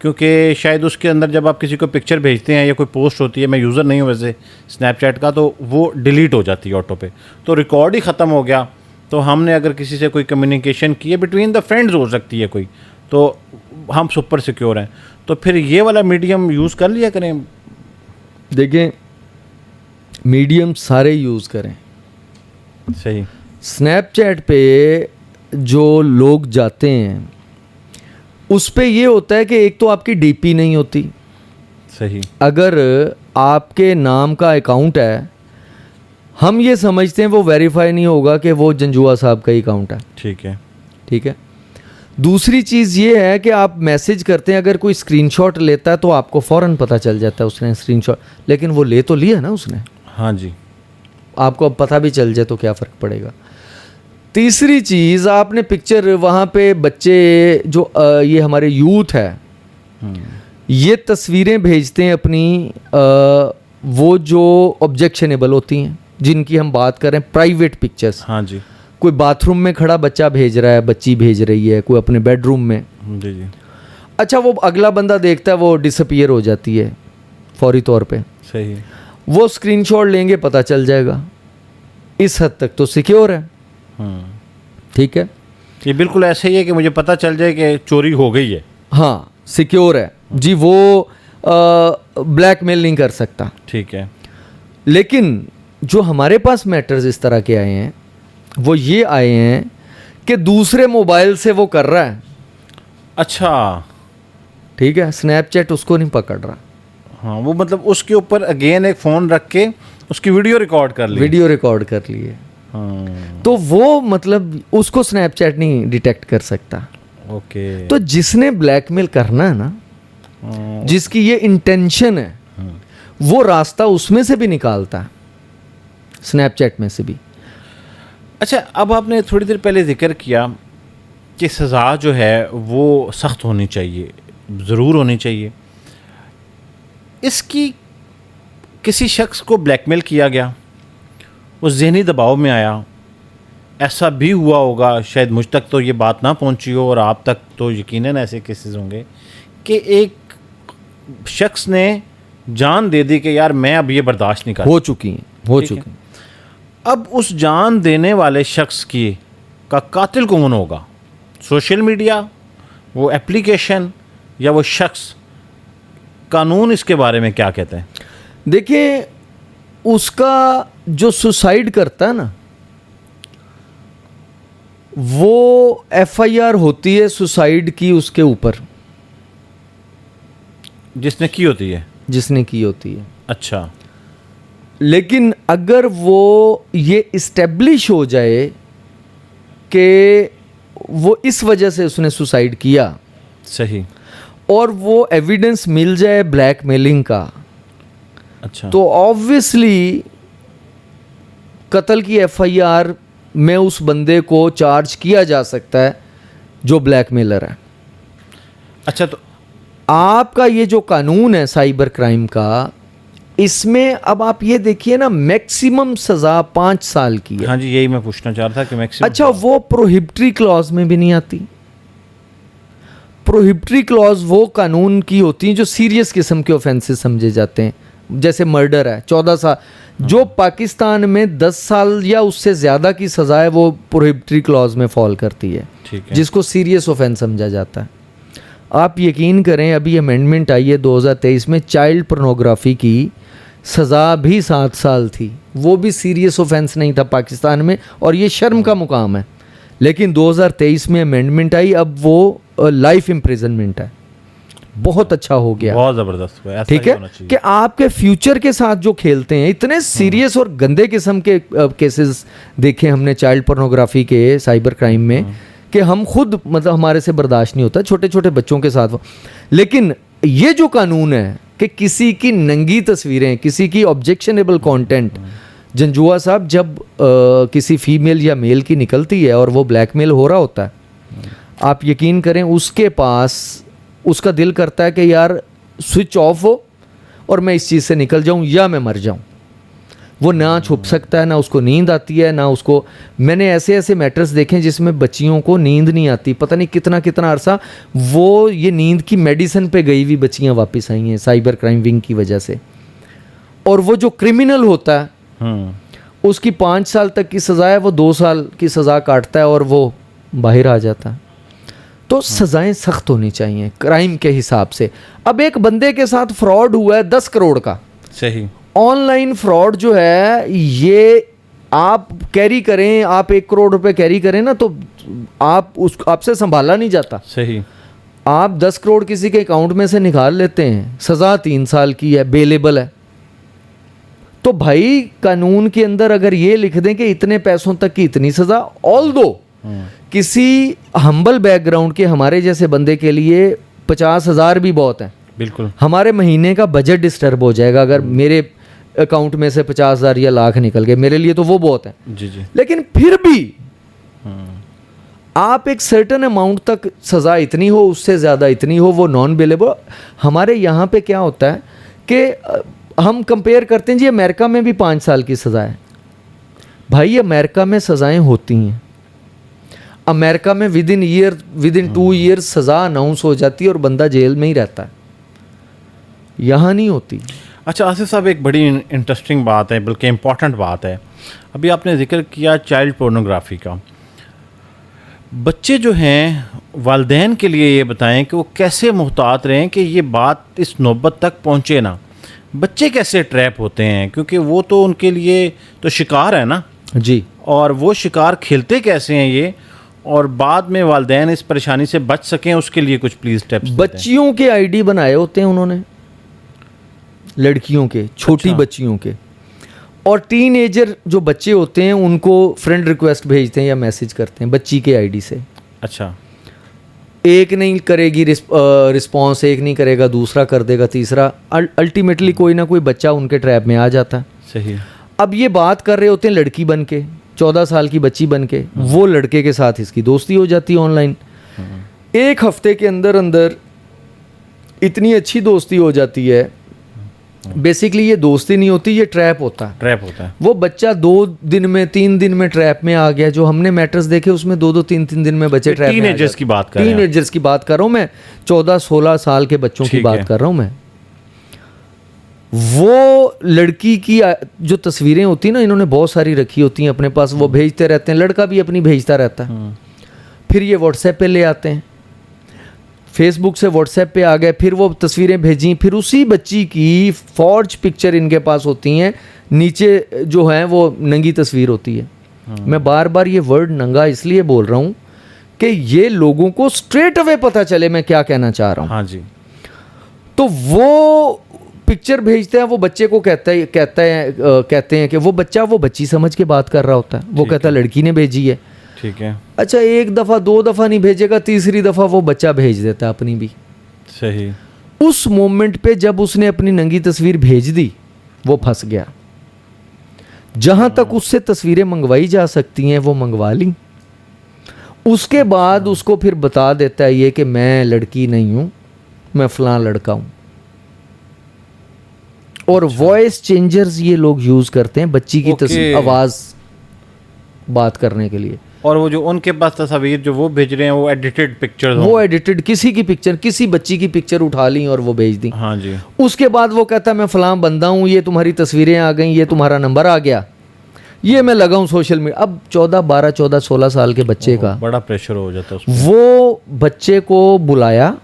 क्योंकि शायद उसके अंदर जब आप किसी को पिक्चर भेजते हैं या कोई पोस्ट होती है, मैं यूज़र नहीं हूँ वैसे स्नैपचैट का, तो वो डिलीट हो जाती है ऑटो पे, तो रिकॉर्ड ही ख़त्म हो गया। तो हमने अगर किसी से कोई कम्युनिकेशन की है, बिटवीन द फ्रेंड्स हो सकती है कोई, तो हम सुपर सिक्योर हैं, तो फिर ये वाला मीडियम यूज़ कर लिया करें। देखें, मीडियम सारे यूज़ करें। सही। स्नैपचैट पे जो लोग जाते हैं उस पे ये होता है कि एक तो आपकी डीपी नहीं होती। सही। अगर आपके नाम का अकाउंट है, हम ये समझते हैं वो वेरीफाई नहीं होगा कि वो जंजुआ साहब का ही अकाउंट है। ठीक है। ठीक है। दूसरी चीज़ ये है कि आप मैसेज करते हैं, अगर कोई स्क्रीनशॉट लेता है तो आपको फ़ौरन पता चल जाता है उसने स्क्रीनशॉट, लेकिन वो ले तो लिया ना उसने। हाँ जी। आपको अब पता भी चल जाए तो क्या फ़र्क पड़ेगा। तीसरी चीज़, आपने पिक्चर वहाँ पे बच्चे जो ये हमारे यूथ है, ये तस्वीरें भेजते हैं अपनी, वो जो ऑब्जेक्शनेबल होती हैं, जिनकी हम बात करें प्राइवेट पिक्चर्स। हाँ जी। कोई बाथरूम में खड़ा बच्चा भेज रहा है, बच्ची भेज रही है, कोई अपने बेडरूम में। जी जी। अच्छा, वो अगला बंदा देखता है, वो डिसअपीयर हो जाती है फौरी तौर पे। सही। वो स्क्रीनशॉट लेंगे, पता चल जाएगा। इस हद तक तो सिक्योर है। ठीक है। ये बिल्कुल ऐसे ही है कि मुझे पता चल जाए कि चोरी हो गई है। हाँ, सिक्योर है जी, वो ब्लैकमेल नहीं कर सकता। ठीक है। लेकिन जो हमारे पास मैटर्स इस तरह के आए हैं, वो ये आए हैं कि दूसरे मोबाइल से वो कर रहा है। अच्छा। ठीक है। स्नैपचैट उसको नहीं पकड़ रहा। हाँ, वो मतलब उसके ऊपर अगेन एक फ़ोन रख के उसकी वीडियो रिकॉर्ड कर ली। वीडियो रिकॉर्ड कर लिए। हाँ। तो वो मतलब उसको स्नैपचैट नहीं डिटेक्ट कर सकता। ओके। तो जिसने ब्लैकमेल करना है ना, जिसकी ये इंटेंशन है, वो रास्ता उसमें से भी निकालता है, स्नैपचैट में से भी। अच्छा, अब आपने थोड़ी देर पहले जिक्र किया कि सज़ा जो है वो सख्त होनी चाहिए, ज़रूर होनी चाहिए। इसकी किसी शख्स को ब्लैकमेल किया गया, वो ज़हनी दबाव में आया, ऐसा भी हुआ होगा, शायद मुझ तक तो ये बात ना पहुंची हो और आप तक तो यकीनन ऐसे केसेस होंगे कि एक शख्स ने जान दे दी कि यार मैं अब ये बर्दाश्त नहीं कर। हो चुकी हैं, हो चुकी हैं। अब उस जान देने वाले शख्स की का कातिल कौन होगा? सोशल मीडिया, वो एप्लीकेशन, या वो शख्स? कानून इसके बारे में क्या कहते हैं? देखिए, उसका जो सुसाइड करता है ना, वो एफआईआर होती है सुसाइड की उसके ऊपर, जिसने की होती है। जिसने की होती है। अच्छा। लेकिन अगर वो ये इस्टेब्लिश हो जाए कि वो इस वजह से उसने सुसाइड किया, सही, और वो एविडेंस मिल जाए ब्लैकमेलिंग का, अच्छा, तो ऑब्वियसली कत्ल की एफआईआर में उस बंदे को चार्ज किया जा सकता है जो ब्लैकमेलर है। अच्छा, तो आपका ये जो कानून है साइबर क्राइम का, इसमें अब आप ये देखिए ना, मैक्सिमम सज़ा 5 साल की है। हाँ जी, यही मैं पूछना चाह रहा था कि मैक्सिमम। अच्छा, वो प्रोहिबिटरी क्लॉज में भी नहीं आती। प्रोहिबिटरी क्लॉज वो कानून की होती हैं जो सीरियस किस्म के ऑफेंसेस समझे जाते हैं, जैसे मर्डर है 14 साल, जो पाकिस्तान में 10 साल या उससे ज़्यादा की सज़ा है, वो प्रोहिबिटरी क्लॉज में फॉल करती है, ठीक है, जिसको सीरियस ऑफेंस समझा जाता है। आप यकीन करें, अभी अमेंडमेंट आई है 2023 में, चाइल्ड पोर्नोग्राफी की सज़ा भी 7 साल थी, वो भी सीरियस ऑफेंस नहीं था पाकिस्तान में, और ये शर्म का मुकाम है। लेकिन 2023 में अमेंडमेंट आई, अब वो लाइफ इम्प्रिजनमेंट है। बहुत अच्छा हो गया, बहुत ज़बरदस्त हुआ, ऐसा ठीक ही है होना चाहिए। कि आपके फ्यूचर के साथ जो खेलते हैं, इतने सीरियस और गंदे किस्म के केसेस देखे हमने चाइल्ड पोर्नोग्राफी के, साइबर क्राइम में, कि हम खुद मतलब हमारे से बर्दाश्त नहीं होता, छोटे छोटे बच्चों के साथ। लेकिन ये जो कानून है कि किसी की नंगी तस्वीरें, किसी की ऑब्जेक्शनेबल कंटेंट, जंजुआ साहब जब किसी फीमेल या मेल की निकलती है और वो ब्लैकमेल हो रहा होता है, आप यकीन करें उसके पास उसका दिल करता है कि यार स्विच ऑफ हो और मैं इस चीज़ से निकल जाऊं या मैं मर जाऊं। वो ना छुप सकता है, ना उसको नींद आती है, ना उसको। मैंने ऐसे ऐसे मैटर्स देखे जिसमें बच्चियों को नींद नहीं आती, पता नहीं कितना कितना अरसा वो ये नींद की मेडिसिन पे गई हुई बच्चियां वापस आई हैं साइबर क्राइम विंग की वजह से। और वो जो क्रिमिनल होता है उसकी 5 साल तक की सज़ा है, वो 2 साल की सज़ा काटता है और वो बाहर आ जाता है। तो सज़ाएं सख्त होनी चाहिए क्राइम के हिसाब से। अब एक बंदे के साथ फ्रॉड हुआ है 10 करोड़ का, सही। ऑनलाइन फ्रॉड जो है ये आप कैरी करें, आप 1 करोड़ रुपए कैरी करें ना, तो आपसे संभाला नहीं जाता। सही। आप 10 करोड़ किसी के अकाउंट में से निकाल लेते हैं, सज़ा 3 साल की है, बेलेबल है। तो भाई कानून के अंदर अगर ये लिख दें कि इतने पैसों तक की इतनी सज़ा, ऑल दो किसी हम्बल बैकग्राउंड के हमारे जैसे बंदे के लिए 50,000 भी बहुत है। बिल्कुल। हमारे महीने का बजट डिस्टर्ब हो जाएगा अगर मेरे अकाउंट में से 50,000 या लाख निकल गए, मेरे लिए तो वो बहुत है। जी जी। लेकिन फिर भी आप एक सर्टेन अमाउंट तक सज़ा इतनी हो, उससे ज़्यादा इतनी हो, वो नॉन बेलेबल। हमारे यहाँ पे क्या होता है कि हम कंपेयर करते हैं जी, अमेरिका में भी 5 साल की सज़ा है। भाई अमेरिका में सज़ाएं होती हैं, अमेरिका में विद इन 2 ईयर्स सज़ा अनाउंस हो जाती है और बंदा जेल में ही रहता है, यहाँ नहीं होती। अच्छा आसिफ साहब, एक बड़ी इंटरेस्टिंग बात है, बल्कि इम्पॉर्टेंट बात है, अभी आपने जिक्र किया चाइल्ड पोर्नोग्राफी का। बच्चे जो हैं, वालिदैन के लिए ये बताएं कि वो कैसे मुहतात रहें कि ये बात इस नौबत तक पहुँचे ना। बच्चे कैसे ट्रैप होते हैं, क्योंकि वो तो उनके लिए तो शिकार है ना जी, और वो शिकार खेलते कैसे हैं ये, और बाद में वालिदैन इस परेशानी से बच सकें, उसके लिए कुछ प्लीज़ स्टेप्स। बच्चियों के आईडी बनाए होते हैं उन्होंने, लड़कियों के, छोटी अच्छा। बच्चियों के, और टीनेजर जो बच्चे होते हैं उनको फ्रेंड रिक्वेस्ट भेजते हैं या मैसेज करते हैं बच्ची के आईडी से। अच्छा। एक नहीं करेगी रिस्पॉन्स, एक नहीं करेगा दूसरा कर देगा तीसरा, अल्टीमेटली कोई ना कोई बच्चा उनके ट्रैप में आ जाता है। सही। अब ये बात कर रहे होते हैं लड़की बन के, 14 साल की बच्ची बन के, वो लड़के के साथ इसकी दोस्ती हो जाती है ऑनलाइन। 1 हफ्ते के अंदर अंदर इतनी अच्छी दोस्ती हो जाती है। बेसिकली ये दोस्ती नहीं होती, ये ट्रैप होता है। ट्रैप होता है। वो बच्चा 2 दिन में 3 दिन में ट्रैप में आ गया। जो हमने मैटर्स देखे उसमें 2-2 3-3 दिन में बच्चे ट्रैप में आ जाते हैं। टीनेजर्स की बात कर रहे हैं। टीनेजर्स की बात कर रहा हूँ मैं, 14-16 साल के बच्चों की ठीक बात है। कर रहा हूँ मैं। वो लड़की की जो तस्वीरें होती हैं ना, इन्होंने बहुत सारी रखी होती हैं अपने पास, वो भेजते रहते हैं, लड़का भी अपनी भेजता रहता है। फिर ये व्हाट्सएप पे ले आते हैं, फेसबुक से व्हाट्सएप पे आ गए, फिर वो तस्वीरें भेजी, फिर उसी बच्ची की फॉर्ज पिक्चर इनके पास होती हैं, नीचे जो है वो नंगी तस्वीर होती है। मैं बार बार ये वर्ड नंगा इसलिए बोल रहा हूँ कि ये लोगों को स्ट्रेट अवे पता चले मैं क्या कहना चाह रहा हूँ। हाँ जी। तो वो पिक्चर भेजते हैं, वो बच्चे को कहते हैं कि वो बच्चा वो बच्ची समझ के बात कर रहा होता है, वो कहता है लड़की ने भेजी है। ठीक है। अच्छा 1 दफ़ा 2 दफ़ा नहीं भेजेगा, तीसरी दफ़ा वो बच्चा भेज देता है अपनी भी। सही। उस मोमेंट पे जब उसने अपनी नंगी तस्वीर भेज दी, वो फंस गया। जहां तक उससे तस्वीरें मंगवाई जा सकती हैं वो मंगवा ली। उसके बाद उसको फिर बता देता है ये कि मैं लड़की नहीं हूं, मैं फलां लड़का हूं। और वॉइस चेंजर्स ये लोग यूज करते हैं बच्ची की आवाज बात करने के लिए। और वो जो उनके पास तस्वीर जो वो भेज रहे हैं वो एडिटेड पिक्चर्स, वो एडिटेड किसी की पिक्चर, किसी बच्ची की पिक्चर उठा ली और वो भेज दी। हाँ जी। उसके बाद वो कहता है मैं फलां बंदा हूँ, ये तुम्हारी तस्वीरें आ गई, ये तुम्हारा नंबर आ गया, ये मैं लगा हूँ सोशल मीडिया। अब 14-12-14-16 साल के बच्चे का बड़ा प्रेशर हो जाता है उसमें। वो बच्चे को बुलाया,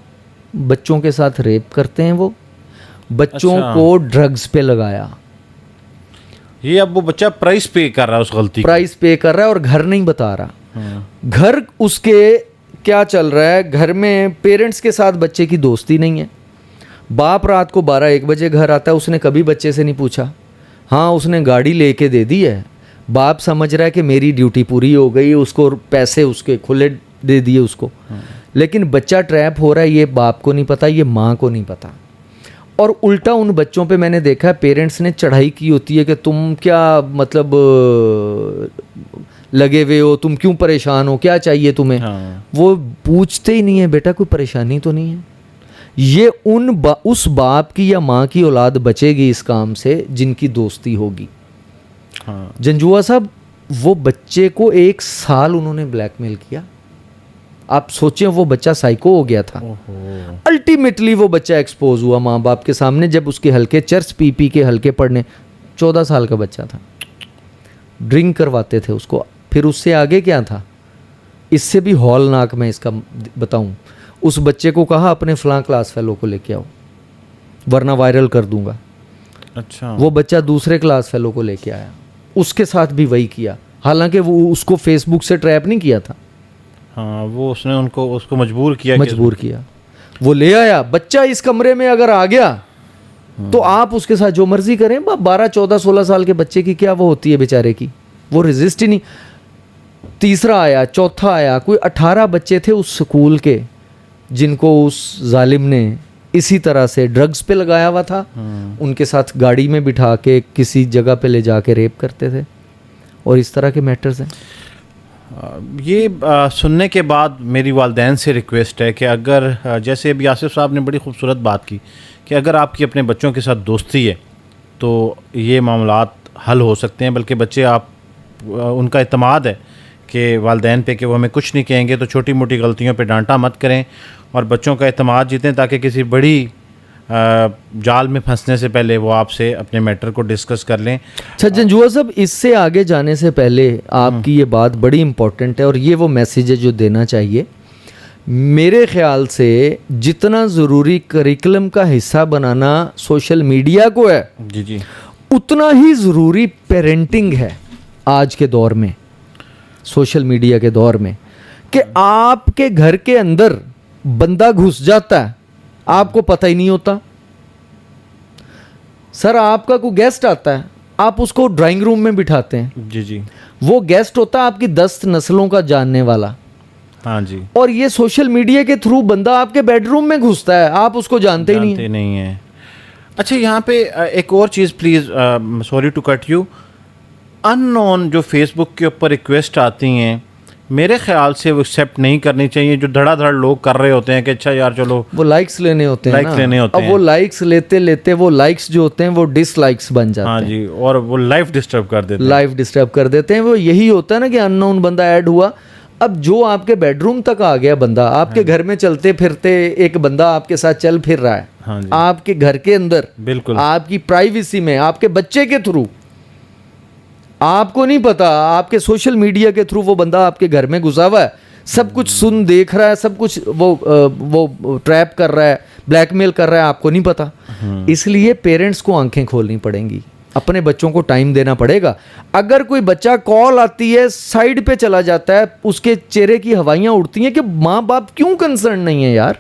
बच्चों के साथ रेप करते हैं, वो बच्चों अच्छा। को ड्रग्स पे लगाया। ये अब वो बच्चा प्राइस पे कर रहा है उस गलती का। प्राइस पे कर रहा है और घर नहीं बता रहा। घर उसके क्या चल रहा है, घर में पेरेंट्स के साथ बच्चे की दोस्ती नहीं है। बाप रात को 12-1 बजे घर आता है, उसने कभी बच्चे से नहीं पूछा। हाँ, उसने गाड़ी लेके दे दी है, बाप समझ रहा है कि मेरी ड्यूटी पूरी हो गई, उसको पैसे उसके खुले दे दिए उसको। लेकिन बच्चा ट्रैप हो रहा है, ये बाप को नहीं पता, ये माँ को नहीं पता। और उल्टा उन बच्चों पे मैंने देखा है पेरेंट्स ने चढ़ाई की होती है कि तुम क्या मतलब लगे हुए हो, तुम क्यों परेशान हो, क्या चाहिए तुम्हें। हाँ। वो पूछते ही नहीं है, बेटा कोई परेशानी तो नहीं है। ये उस बाप की या माँ की औलाद बचेगी इस काम से जिनकी दोस्ती होगी। हाँ। जंजुआ साहब, वो बच्चे को 1 साल उन्होंने ब्लैकमेल किया। आप सोचें, वो बच्चा साइको हो गया था। अल्टीमेटली वो बच्चा एक्सपोज हुआ माँ बाप के सामने, जब उसके हल्के चर्च पी के हल्के पड़ने। 14 साल का बच्चा था, ड्रिंक करवाते थे उसको। फिर उससे आगे क्या था, इससे भी हौलनाक मैं इसका बताऊं। उस बच्चे को कहा अपने फलां क्लास फेलो को लेके आओ वरना वायरल कर दूंगा। अच्छा। वो बच्चा दूसरे क्लास फेलो को लेके आया, उसके साथ भी वही किया। हालांकि वो उसको फेसबुक से ट्रैप नहीं किया था। हाँ, वो उसने उसको मजबूर किया। वो ले आया। बच्चा इस कमरे में अगर आ गया तो आप उसके साथ जो मर्जी करें। 12, 14, 16 साल के बच्चे की क्या वो होती है बेचारे की, वो रेजिस्ट ही नहीं। तीसरा आया, चौथा आया, कोई 18 बच्चे थे उस स्कूल के जिनको उस जालिम ने इसी तरह से ड्रग्स पे लगाया हुआ था। उनके साथ गाड़ी में बिठा के किसी जगह पे ले जाके रेप करते थे। और इस तरह के मैटर्स हैं। ये सुनने के बाद मेरी वालदैन से रिक्वेस्ट है कि अगर जैसे अभी आसिफ साहब ने बड़ी खूबसूरत बात की कि अगर आपकी अपने बच्चों के साथ दोस्ती है तो ये मामलात हल हो सकते हैं, बल्कि बच्चे उनका इत्मीनान है कि वालदैन पे कि वो हमें कुछ नहीं कहेंगे, तो छोटी मोटी गलतियों पे डांटा मत करें और बच्चों का इत्मीनान जीतें ताकि किसी बड़ी जाल में फंसने से पहले वो आपसे अपने मैटर को डिस्कस कर लें। अच्छा जंजुआ साहब, इससे आगे जाने से पहले आपकी ये बात बड़ी इंपॉर्टेंट है और ये वो मैसेज है जो देना चाहिए। मेरे ख्याल से जितना ज़रूरी करिकुलम का हिस्सा बनाना सोशल मीडिया को है, जी, उतना ही ज़रूरी पेरेंटिंग है आज के दौर में, सोशल मीडिया के दौर में। कि आपके घर के अंदर बंदा घुस जाता है, आपको पता ही नहीं होता। सर, आपका कोई गेस्ट आता है, आप उसको ड्राइंग रूम में बिठाते हैं। जी। वो गेस्ट होता है आपकी 10 नस्लों का जानने वाला। हाँ जी। और ये सोशल मीडिया के थ्रू बंदा आपके बेडरूम में घुसता है, आप उसको जानते ही नहीं है। अच्छा, यहाँ पे एक और चीज़ please, sorry to cut you, unknown जो फेसबुक के ऊपर रिक्वेस्ट आती हैं, मेरे ख्याल से वो एक्सेप्ट नहीं करनी चाहिए। जो धड़ाधड़ लोग कर रहे होते हैं कि अच्छा यार चलो, वो लाइक्स लेने होते हैं, लाइक्स लेने होते हैं। अब वो लाइक्स लेते लेते वो लाइक्स जो होते हैं वो डिसलाइक्स बन जाते हैं। हाँ जी, और वो लाइफ डिस्टर्ब कर देते हैं। वो यही होता है ना कि अननोन बंदा ऐड हुआ। अब जो आपके बेडरूम तक आ गया बंदा, आपके घर में चलते फिरते एक बंदा आपके साथ चल फिर रहा है, हाँ जी, आपके घर के अंदर, बिल्कुल आपकी प्राइवेसी में, आपके बच्चे के थ्रू, आपको नहीं पता, आपके सोशल मीडिया के थ्रू वो बंदा आपके घर में घुसा हुआ है, सब कुछ सुन देख रहा है, सब कुछ वो ट्रैप कर रहा है, ब्लैकमेल कर रहा है, आपको नहीं पता। इसलिए पेरेंट्स को आंखें खोलनी पड़ेंगी, अपने बच्चों को टाइम देना पड़ेगा। अगर कोई बच्चा कॉल आती है साइड पे चला जाता है, उसके चेहरे की हवाइयाँ उड़ती हैं कि माँ बाप क्यों कंसर्न नहीं है यार।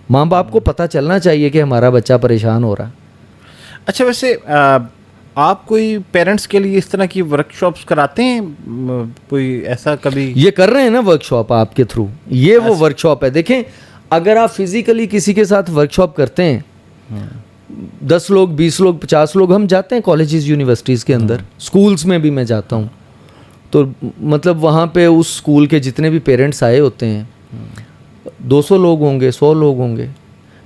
माँ बाप को पता चलना चाहिए कि हमारा बच्चा परेशान हो रहा है। अच्छा, वैसे आप कोई पेरेंट्स के लिए इस तरह की वर्कशॉप्स कराते हैं? कोई ऐसा कभी? ये कर रहे हैं ना वर्कशॉप आपके थ्रू, ये वो वर्कशॉप है। देखें, अगर आप फिजिकली किसी के साथ वर्कशॉप करते हैं, 10 लोग, 20 लोग, 50 लोग, हम जाते हैं कॉलेजेस यूनिवर्सिटीज़ के अंदर, स्कूल्स में भी मैं जाता हूँ, तो मतलब वहाँ पे उस स्कूल के जितने भी पेरेंट्स आए होते हैं, 200 लोग होंगे, 100 लोग होंगे।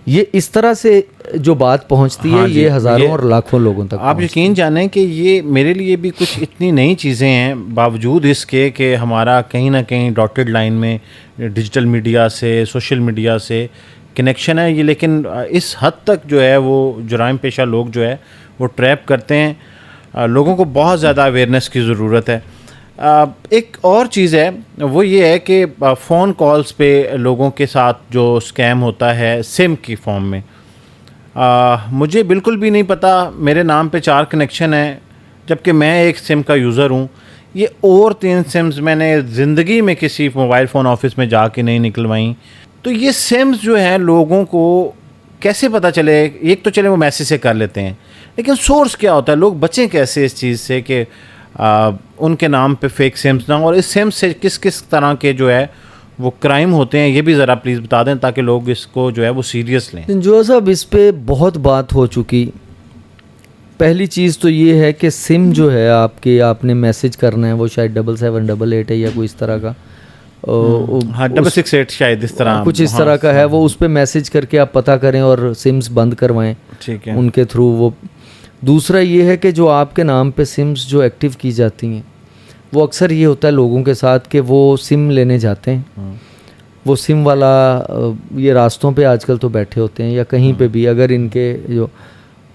ये इस तरह से जो बात पहुंचती है, ये हज़ारों और लाखों लोगों तक। आप यकीन जानें कि ये मेरे लिए भी कुछ इतनी नई चीज़ें हैं, बावजूद इसके कि हमारा कहीं ना कहीं डॉटेड लाइन में डिजिटल मीडिया से, सोशल मीडिया से कनेक्शन है ये, लेकिन इस हद तक जो है वो जुराइम पेशा लोग जो है वो ट्रैप करते हैं। लोगों को बहुत ज़्यादा अवेयरनेस की ज़रूरत है। एक और चीज़ है, वो ये है कि फ़ोन कॉल्स पे लोगों के साथ जो स्कैम होता है सिम की फॉर्म में, मुझे बिल्कुल भी नहीं पता, मेरे नाम पे 4 कनेक्शन है, जबकि मैं एक सिम का यूज़र हूँ। ये और 3 सिम्स मैंने ज़िंदगी में किसी मोबाइल फ़ोन ऑफिस में जाके नहीं निकलवाई। तो ये सिम्स जो है लोगों को कैसे पता चले? एक तो चले वो मैसेज से कर लेते हैं, लेकिन सोर्स क्या होता है? लोग बचें कैसे इस चीज़ से कि उनके नाम पे फेक सिम्स ना हो, और इस सिम्स से किस किस तरह के जो है वो क्राइम होते हैं, ये भी ज़रा प्लीज़ बता दें ताकि लोग इसको जो है वो सीरियस लें। जो साहब इस पे बहुत बात हो चुकी। पहली चीज़ तो ये है कि सिम जो है आपने मैसेज करना है, वो शायद 7788 है या कोई इस तरह का, हाँ 668 शायद इस तरह कुछ इस तरह का है। वो उस पे मैसेज करके आप पता करें और सिम्स बंद करवाएं, ठीक है उनके थ्रू वो। दूसरा ये है कि जो आपके नाम पे सिम्स जो एक्टिव की जाती हैं, वो अक्सर ये होता है लोगों के साथ कि वो सिम लेने जाते हैं, वो सिम वाला ये रास्तों पे आजकल तो बैठे होते हैं या कहीं पे भी, अगर इनके जो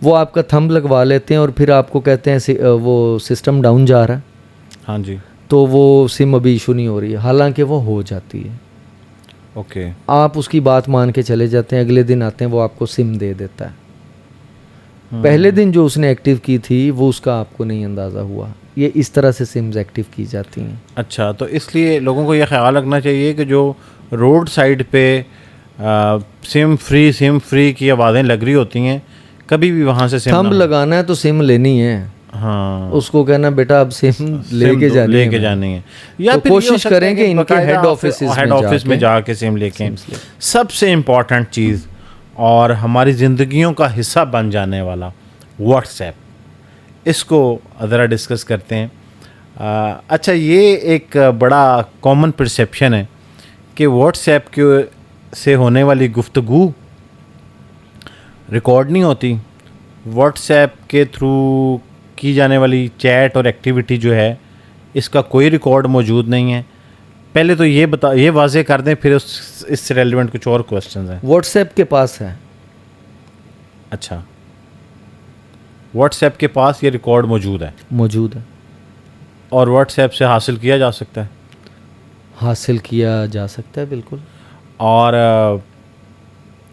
वो आपका थंब लगवा लेते हैं और फिर आपको कहते हैं वो सिस्टम डाउन जा रहा है, हाँ जी, तो वो सिम अभी इशू नहीं हो रही है, हालांकि वो हो जाती है। ओके, आप उसकी बात मान के चले जाते हैं, अगले दिन आते हैं वो आपको सिम दे देता है। पहले दिन जो उसने एक्टिव की थी वो उसका आपको नहीं अंदाज़ा हुआ। ये इस तरह से सिम्स एक्टिव की जाती हैं। अच्छा, तो इसलिए लोगों को यह ख्याल रखना चाहिए कि जो रोड साइड पे सिम फ्री की आवाज़ें लग रही होती हैं, कभी भी वहाँ से सिम थंब लगाना है तो सिम लेनी है, हाँ उसको कहना बेटा अब सिम लेके जानी है, या तो फिर कोशिश करेंगे इनके हेड ऑफिस में जाके सिम लेके। सबसे इम्पॉर्टेंट चीज़ और हमारी ज़िंदगियों का हिस्सा बन जाने वाला व्हाट्सएप, इसको ज़रा डिस्कस करते हैं। अच्छा, ये एक बड़ा कॉमन परसेप्शन है कि व्हाट्सएप के से होने वाली गुफ्तगू रिकॉर्ड नहीं होती, व्हाट्सएप के थ्रू की जाने वाली चैट और एक्टिविटी जो है इसका कोई रिकॉर्ड मौजूद नहीं है। पहले तो ये वाज़े कर दें, फिर इससे रेलिवेंट कुछ और क्वेश्चन हैं। व्हाट्सएप के पास है। अच्छा, व्हाट्सएप के पास ये रिकॉर्ड मौजूद है और व्हाट्सएप से हासिल किया जा सकता है, बिल्कुल। और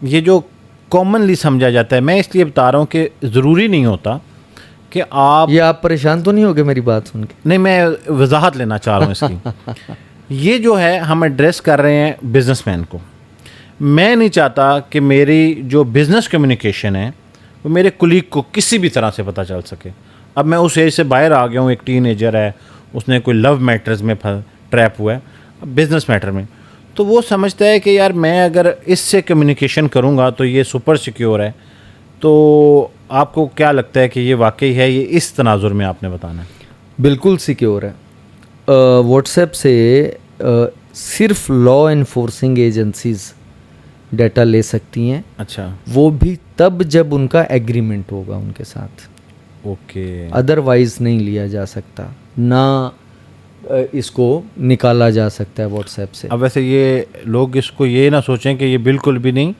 ये जो कॉमनली समझा जाता है, मैं इसलिए बता रहा हूँ कि ज़रूरी नहीं होता कि आप परेशान तो नहीं होगे मेरी बात सुन के? नहीं, मैं वजाहत लेना चाह रहा हूँ इसकी। ये जो है हम एड्रेस कर रहे हैं बिजनेसमैन को। मैं नहीं चाहता कि मेरी जो बिज़नेस कम्युनिकेशन है वो मेरे कुलीग को किसी भी तरह से पता चल सके। अब मैं उस एज से बाहर आ गया हूँ, एक टीनेजर है, उसने कोई लव मैटर्स में ट्रैप हुआ है, बिज़नेस मैटर में, तो वो समझता है कि यार मैं अगर इससे कम्युनिकेशन करूँगा तो ये सुपर सिक्योर है। तो आपको क्या लगता है कि ये वाकई है? ये इस तनाजुर में आपने बताना है। बिल्कुल सिक्योर है। व्हाट्सएप से सिर्फ लॉ एनफोर्सिंग एजेंसीज डाटा ले सकती हैं। अच्छा, वो भी तब जब उनका एग्रीमेंट होगा उनके साथ, ओके, अदरवाइज नहीं लिया जा सकता, ना इसको निकाला जा सकता है व्हाट्सएप से। अब वैसे ये लोग इसको ये ना सोचें कि ये बिल्कुल भी नहीं,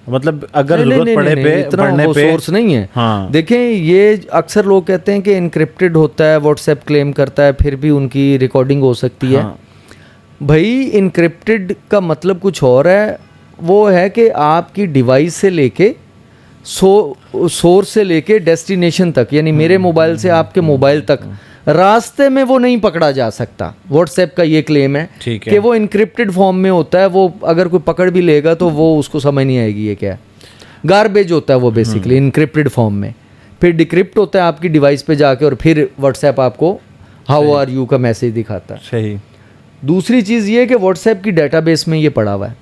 मतलब अगर ज़रूरत पड़े पे इतना वो सोर्स नहीं है। हाँ, देखें, ये अक्सर लोग कहते हैं कि इनक्रिप्टेड होता है, व्हाट्सएप क्लेम करता है, फिर भी उनकी रिकॉर्डिंग हो सकती है। हाँ। भाई, इनक्रिप्टेड का मतलब कुछ और है। वो है कि आपकी डिवाइस से लेके सोर्स से लेके डेस्टिनेशन तक, यानी मेरे मोबाइल से आपके मोबाइल तक, रास्ते में वो नहीं पकड़ा जा सकता। व्हाट्सएप का ये क्लेम है कि वो इनक्रिप्टेड फॉर्म में होता है। वो अगर कोई पकड़ भी लेगा तो वो उसको समझ नहीं आएगी ये क्या है। गार्बेज होता है वो बेसिकली इनक्रिप्टेड फॉर्म में। फिर डिक्रिप्ट होता है आपकी डिवाइस पे जाके, और फिर व्हाट्सएप आपको हाउ आर यू का मैसेज दिखाता है। सही। दूसरी चीज़ ये है कि व्हाट्सएप की डेटाबेस में ये पड़ा हुआ है।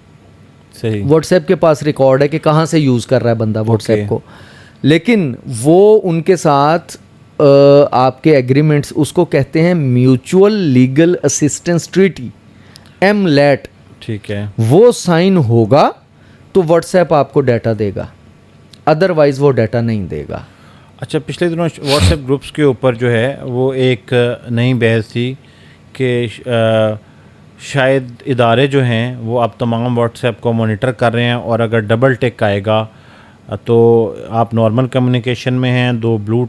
सही। व्हाट्सएप के पास रिकॉर्ड है कि कहाँ से यूज़ कर रहा है बंदा व्हाट्सएप को, लेकिन वो उनके साथ आपके एग्रीमेंट्स, उसको कहते हैं mutual legal assistance treaty, MLAT, ठीक है, वो साइन होगा तो व्हाट्सएप आपको डाटा देगा, अदरवाइज वो डाटा नहीं देगा। अच्छा, पिछले दिनों व्हाट्सएप ग्रुप्स के ऊपर जो है वो एक नई बहस थी कि शायद इदारे जो हैं वो अब तमाम व्हाट्सएप को मॉनिटर कर रहे हैं, और अगर डबल टिक आएगा तो आप नॉर्मल कम्युनिकेशन में हैं, 2 ब्लू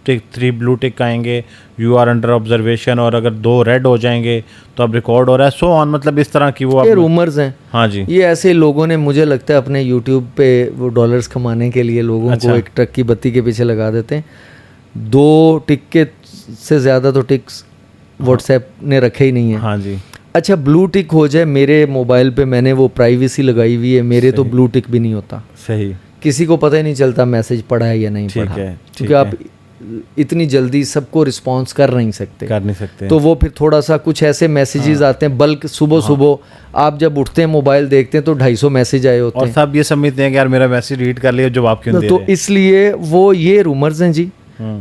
टिक 3 ब्लू टिक आएंगे, यू आर अंडर ऑब्जर्वेशन, और अगर 2 रेड हो जाएंगे तो अब रिकॉर्ड हो रहा है, सो ऑन। मतलब इस तरह की वो रूमर्स हैं। हाँ जी, ये ऐसे लोगों ने, मुझे लगता है अपने यूट्यूब पे वो डॉलर्स कमाने के लिए लोगों को एक ट्रक की बत्ती के पीछे लगा देते हैं। 2 टिक के से ज़्यादा तो टिक्स व्हाट्सएप ने रखे ही नहीं है। हाँ जी, अच्छा ब्लू टिक हो जाए मेरे मोबाइल पे, मैंने वो प्राइवेसी लगाई हुई है, मेरे तो ब्लू टिक भी नहीं होता, सही, किसी को पता ही नहीं चलता मैसेज पढ़ा है या नहीं ठीक पढ़ा, है, क्योंकि आप इतनी जल्दी सबको रिस्पॉन्स कर नहीं सकते। तो वो फिर थोड़ा सा कुछ ऐसे मैसेजेस आते हैं बल्कि सुबह आप जब उठते हैं मोबाइल देखते हैं तो 250 मैसेज आए होते और हैं, सब ये समझते हैं कि यार मेरा मैसेज रीड कर लिया, जवाब क्यों दे तो रहे हैं? इसलिए वो ये रूमर्स हैं जी,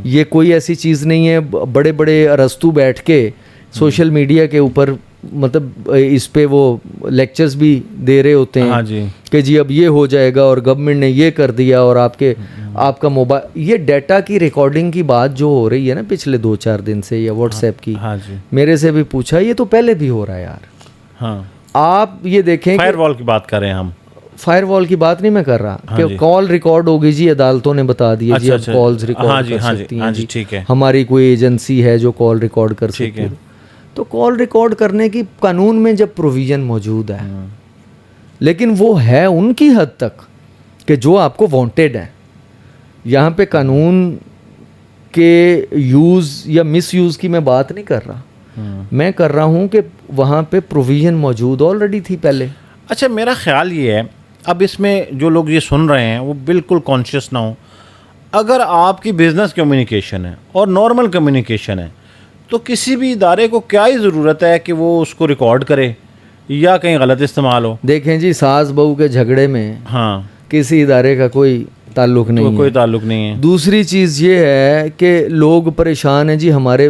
ये कोई ऐसी चीज़ नहीं है। बड़े बड़े अरस्तू बैठ के सोशल मीडिया के ऊपर मतलब इस पे वो लेक्चर्स भी दे रहे होते हैं। हाँ जी, कि जी अब ये हो जाएगा और गवर्नमेंट ने ये कर दिया और आपका मोबाइल, ये डाटा की रिकॉर्डिंग की बात जो हो रही है ना पिछले 2-4 दिन से, या व्हाट्सएप की, हाँ जी, मेरे से भी पूछा, ये तो पहले भी हो रहा है यार। हाँ, आप ये देखें फायरवॉल की बात कर रहे हैं हम, फायरवॉल की बात नहीं मैं कर रहा, हाँ कि जी। कॉल रिकॉर्ड होगी जी, अदालतों ने बता दिया जी, अच्छा, अब कॉल्स रिकॉर्ड हाँ जी, कर हाँ जी, सकती हाँ हैं जी, जी, ठीक है, हमारी कोई एजेंसी है जो कॉल रिकॉर्ड कर ठीक सकती है। है। तो कॉल रिकॉर्ड करने की कानून में जब प्रोविजन मौजूद है, लेकिन वो है उनकी हद तक कि जो आपको वांटेड है। यहाँ पे कानून के यूज़ या मिस यूज़ की मैं बात नहीं कर रहा, मैं कर रहा हूँ कि वहाँ पे प्रोविजन मौजूद ऑलरेडी थी पहले। अच्छा, मेरा ख्याल ये है, अब इसमें जो लोग ये सुन रहे हैं वो बिल्कुल कॉन्शियस ना हो। अगर आपकी बिजनेस कम्युनिकेशन है और नॉर्मल कम्युनिकेशन है, तो किसी भी इदारे को क्या ही ज़रूरत है कि वो उसको रिकॉर्ड करे या कहीं गलत इस्तेमाल हो। देखें जी, सास बहू के झगड़े में हाँ, किसी इदारे का कोई ताल्लुक नहीं तो है। कोई ताल्लुक नहीं है। दूसरी चीज़ ये है कि लोग परेशान हैं जी, हमारे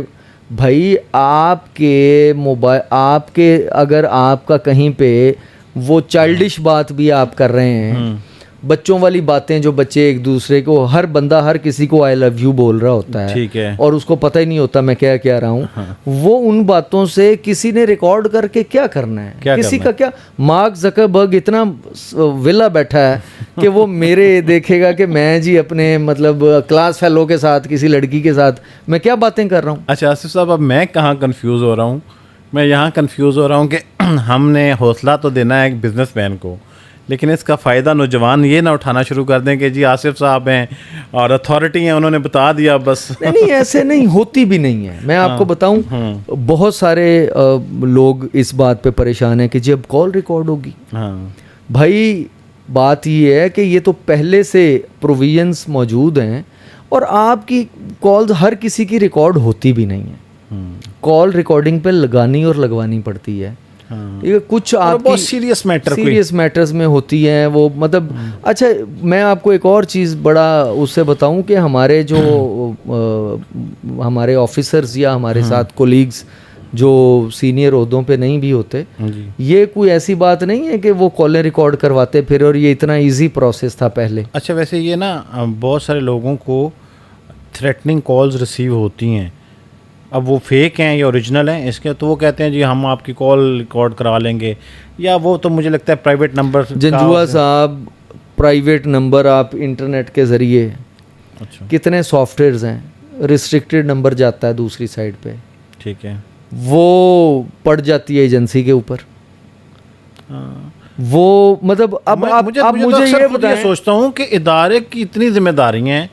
भाई आपके मोबाइल, आपके अगर आपका कहीं पे वो चाइल्डिश बात भी आप कर रहे हैं, बच्चों वाली बातें जो बच्चे एक दूसरे को, हर बंदा हर किसी को आई लव यू बोल रहा होता है, ठीक है, और उसको पता ही नहीं होता मैं क्या कह रहा हूँ। वो उन बातों से किसी ने रिकॉर्ड करके क्या करना है, क्या किसी करना का क्या, मार्क जकरबर्ग इतना विला बैठा है कि वो मेरे देखेगा कि मैं जी अपने मतलब क्लास फेलो के साथ, किसी लड़की के साथ मैं क्या बातें कर रहा हूँ। अच्छा आसिफ साहब, अब मैं कहाँ कंफ्यूज हो रहा हूँ, मैं यहाँ कंफ्यूज हो रहा हूँ कि हमने हौसला तो देना है एक बिजनेसमैन को, लेकिन इसका फ़ायदा नौजवान ये ना उठाना शुरू कर दें कि जी आसिफ साहब हैं और अथॉरिटी हैं, उन्होंने बता दिया बस। नहीं, ऐसे नहीं होती भी नहीं है। मैं आपको बताऊं, बहुत सारे लोग इस बात पे परेशान हैं कि जब कॉल रिकॉर्ड होगी, हाँ, भाई बात ये है कि ये तो पहले से प्रोविजंस मौजूद हैं और आपकी कॉल्स हर किसी की रिकॉर्ड होती भी नहीं है। कॉल रिकॉर्डिंग पे लगानी और लगवानी पड़ती है। ये कुछ आपकी बहुत सीरियस मैटर, सीरियस मैटर्स में होती हैं वो, मतलब अच्छा मैं आपको एक और चीज़ बड़ा उससे बताऊं कि हमारे जो हमारे ऑफिसर्स या हमारे साथ कोलीग्स जो सीनियर ओहदों पे नहीं भी होते, ये कोई ऐसी बात नहीं है कि वो कॉलें रिकॉर्ड करवाते फिर, और ये इतना इजी प्रोसेस था पहले। अच्छा, वैसे ये ना बहुत सारे लोगों को थ्रेटनिंग कॉल्स रिसीव होती हैं, अब वो फेक हैं या ओरिजिनल हैं इसके, तो वो कहते हैं जी हम आपकी कॉल रिकॉर्ड करवा लेंगे, या वो तो मुझे लगता है प्राइवेट नंबर। जंजुआ साहब, प्राइवेट नंबर आप इंटरनेट के ज़रिए, अच्छा, कितने सॉफ्टवेयर्स हैं, रिस्ट्रिक्टेड नंबर जाता है दूसरी साइड पे, ठीक है, वो पड़ जाती है एजेंसी के ऊपर। वो मतलब अब आप मुझे ये बताएं, सोचता हूँ कि इदारे की इतनी जिम्मेदारी हैं,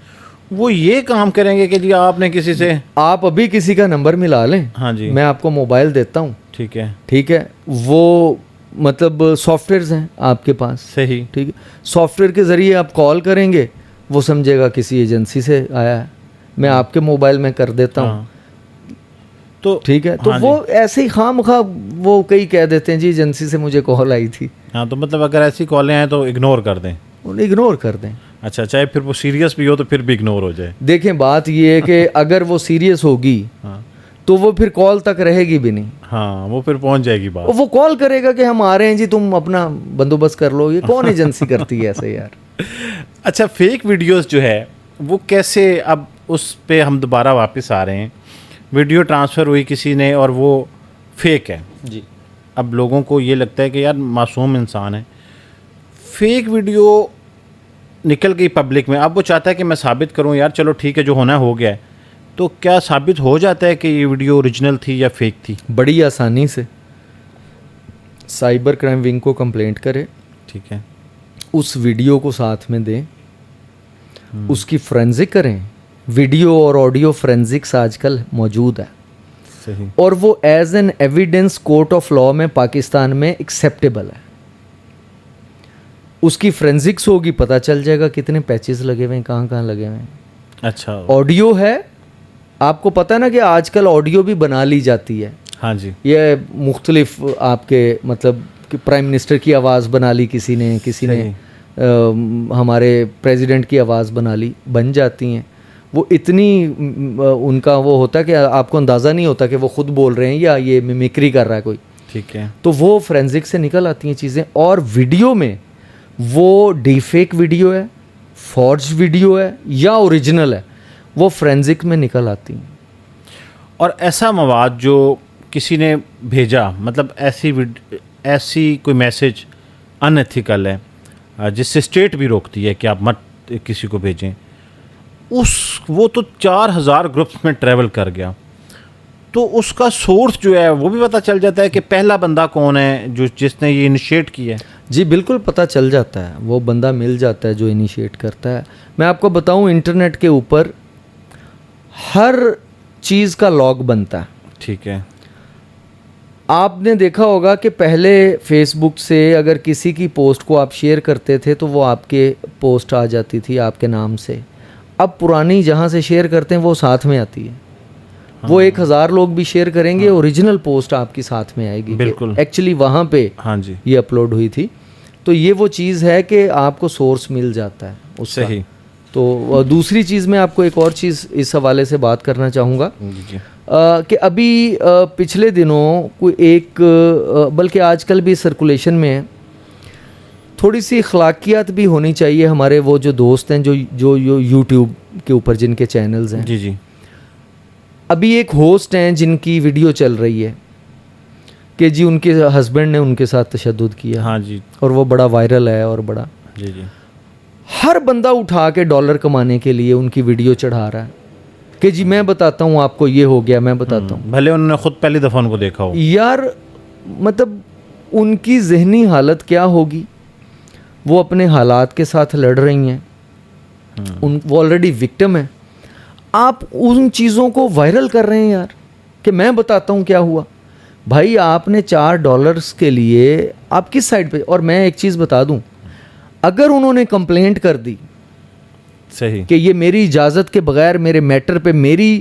वो ये काम करेंगे कि जी आपने किसी से, आप अभी किसी का नंबर मिला लें, हाँ जी, मैं आपको मोबाइल देता हूँ, ठीक है, ठीक है, वो मतलब सॉफ्टवेयर्स हैं आपके पास, सही, ठीक है, सॉफ्टवेयर के ज़रिए आप कॉल करेंगे, वो समझेगा किसी एजेंसी से आया है, मैं आपके मोबाइल में कर देता हूँ, तो ठीक है, तो हाँ वो ऐसे ही खामखा वो कई कह देते हैं जी एजेंसी से मुझे कॉल आई थी। हाँ, तो मतलब अगर ऐसी कॉलें हैं तो इग्नोर कर दें, उन्हें इग्नोर कर दें। अच्छा, चाहे फिर वो सीरियस भी हो तो फिर भी इग्नोर हो जाए। देखें बात ये है कि अगर वो सीरियस होगी हाँ, तो वो फिर कॉल तक रहेगी भी नहीं, हाँ, वो फिर पहुंच जाएगी बात, और वो कॉल करेगा कि हम आ रहे हैं जी, तुम अपना बंदोबस्त कर लो। ये कौन एजेंसी करती है ऐसे यार। अच्छा, फेक वीडियोस जो है वो कैसे, अब उस पे हम दोबारा वापस आ रहे हैं, वीडियो ट्रांसफ़र हुई किसी ने और वो फेक है जी, अब लोगों को ये लगता है कि यार मासूम इंसान है, फेक वीडियो निकल गई पब्लिक में, अब वो चाहता है कि मैं साबित करूं यार चलो ठीक है जो होना है हो गया है, तो क्या साबित हो जाता है कि ये वीडियो ओरिजिनल थी या फेक थी? बड़ी आसानी से साइबर क्राइम विंग को कंप्लेंट करें, ठीक है, उस वीडियो को साथ में दें, उसकी फोरेंसिक करें। वीडियो और ऑडियो फोरेंसिक्स आजकल मौजूद है, सही। और वो as an evidence court of law में पाकिस्तान में एक्सेप्टेबल है। उसकी फ्रेंजिक्स होगी, पता चल जाएगा कितने पैचेस लगे हुए हैं, कहाँ लगे हुए हैं। अच्छा, ऑडियो है, आपको पता है ना कि आजकल ऑडियो भी बना ली जाती है। हाँ जी, ये मुख्तलिफ आपके मतलब कि प्राइम मिनिस्टर की आवाज़ बना ली किसी ने हमारे प्रेसिडेंट की आवाज़ बना ली, बन जाती हैं। वो इतनी उनका वो होता है कि आपको अंदाज़ा नहीं होता कि वो खुद बोल रहे हैं या ये मिमिक्री कर रहा है कोई। ठीक है। तो वो फोरेंसिक से निकल आती हैं चीज़ें। और वीडियो में वो डीफेक वीडियो है, फॉर्ज वीडियो है या ओरिजिनल है, वो फोरेंसिक में निकल आती हैं। और ऐसा मवाद जो किसी ने भेजा, मतलब ऐसी कोई मैसेज अनएथिकल है जिससे स्टेट भी रोकती है कि आप मत किसी को भेजें, वो तो 4000 ग्रुप्स में ट्रैवल कर गया, तो उसका सोर्स जो है वो भी पता चल जाता है कि पहला बंदा कौन है जिसने ये इनिशिएट किया है। जी बिल्कुल, पता चल जाता है, वो बंदा मिल जाता है जो इनिशिएट करता है। मैं आपको बताऊं, इंटरनेट के ऊपर हर चीज़ का लॉग बनता है। ठीक है। आपने देखा होगा कि पहले फेसबुक से अगर किसी की पोस्ट को आप शेयर करते थे तो वो आपके पोस्ट आ जाती थी आपके नाम से। अब पुरानी जहाँ से शेयर करते हैं वो साथ में आती है। वो 1000 लोग भी शेयर करेंगे, ओरिजिनल पोस्ट आपकी साथ में आएगी। बिल्कुल, एक्चुअली वहाँ पे हाँ जी ये अपलोड हुई थी। तो ये वो चीज़ है कि आपको सोर्स मिल जाता है उसका। सही। तो दूसरी चीज़ मैं आपको एक और चीज़ इस हवाले से बात करना चाहूँगा जी। कि अभी पिछले दिनों कोई एक बल्कि आजकल भी सर्कुलेशन में है, थोड़ी सी अखलाकियात भी होनी चाहिए। हमारे वो जो दोस्त हैं जो यूट्यूब के ऊपर जिनके चैनल्स हैं, जी। अभी एक होस्ट हैं जिनकी वीडियो चल रही है कि जी उनके हस्बैंड ने उनके साथ तशद्दुद किया। हाँ जी। और वो बड़ा वायरल है और बड़ा, जी। हर बंदा उठा के डॉलर कमाने के लिए उनकी वीडियो चढ़ा रहा है कि जी मैं बताता हूँ आपको, ये हो गया, मैं बताता हूँ। भले उन्होंने खुद पहली दफ़ा उनको देखा हो। यार मतलब उनकी जहनी हालत क्या होगी? वो अपने हालात के साथ लड़ रही हैं, वो ऑलरेडी विक्टिम है। आप उन चीज़ों को वायरल कर रहे हैं यार कि मैं बताता हूँ क्या हुआ। भाई आपने $4 के लिए आप किस साइड पे? और मैं एक चीज़ बता दूँ, अगर उन्होंने कंप्लेंट कर दी सही कि ये मेरी इजाज़त के बगैर मेरे मैटर पे मेरी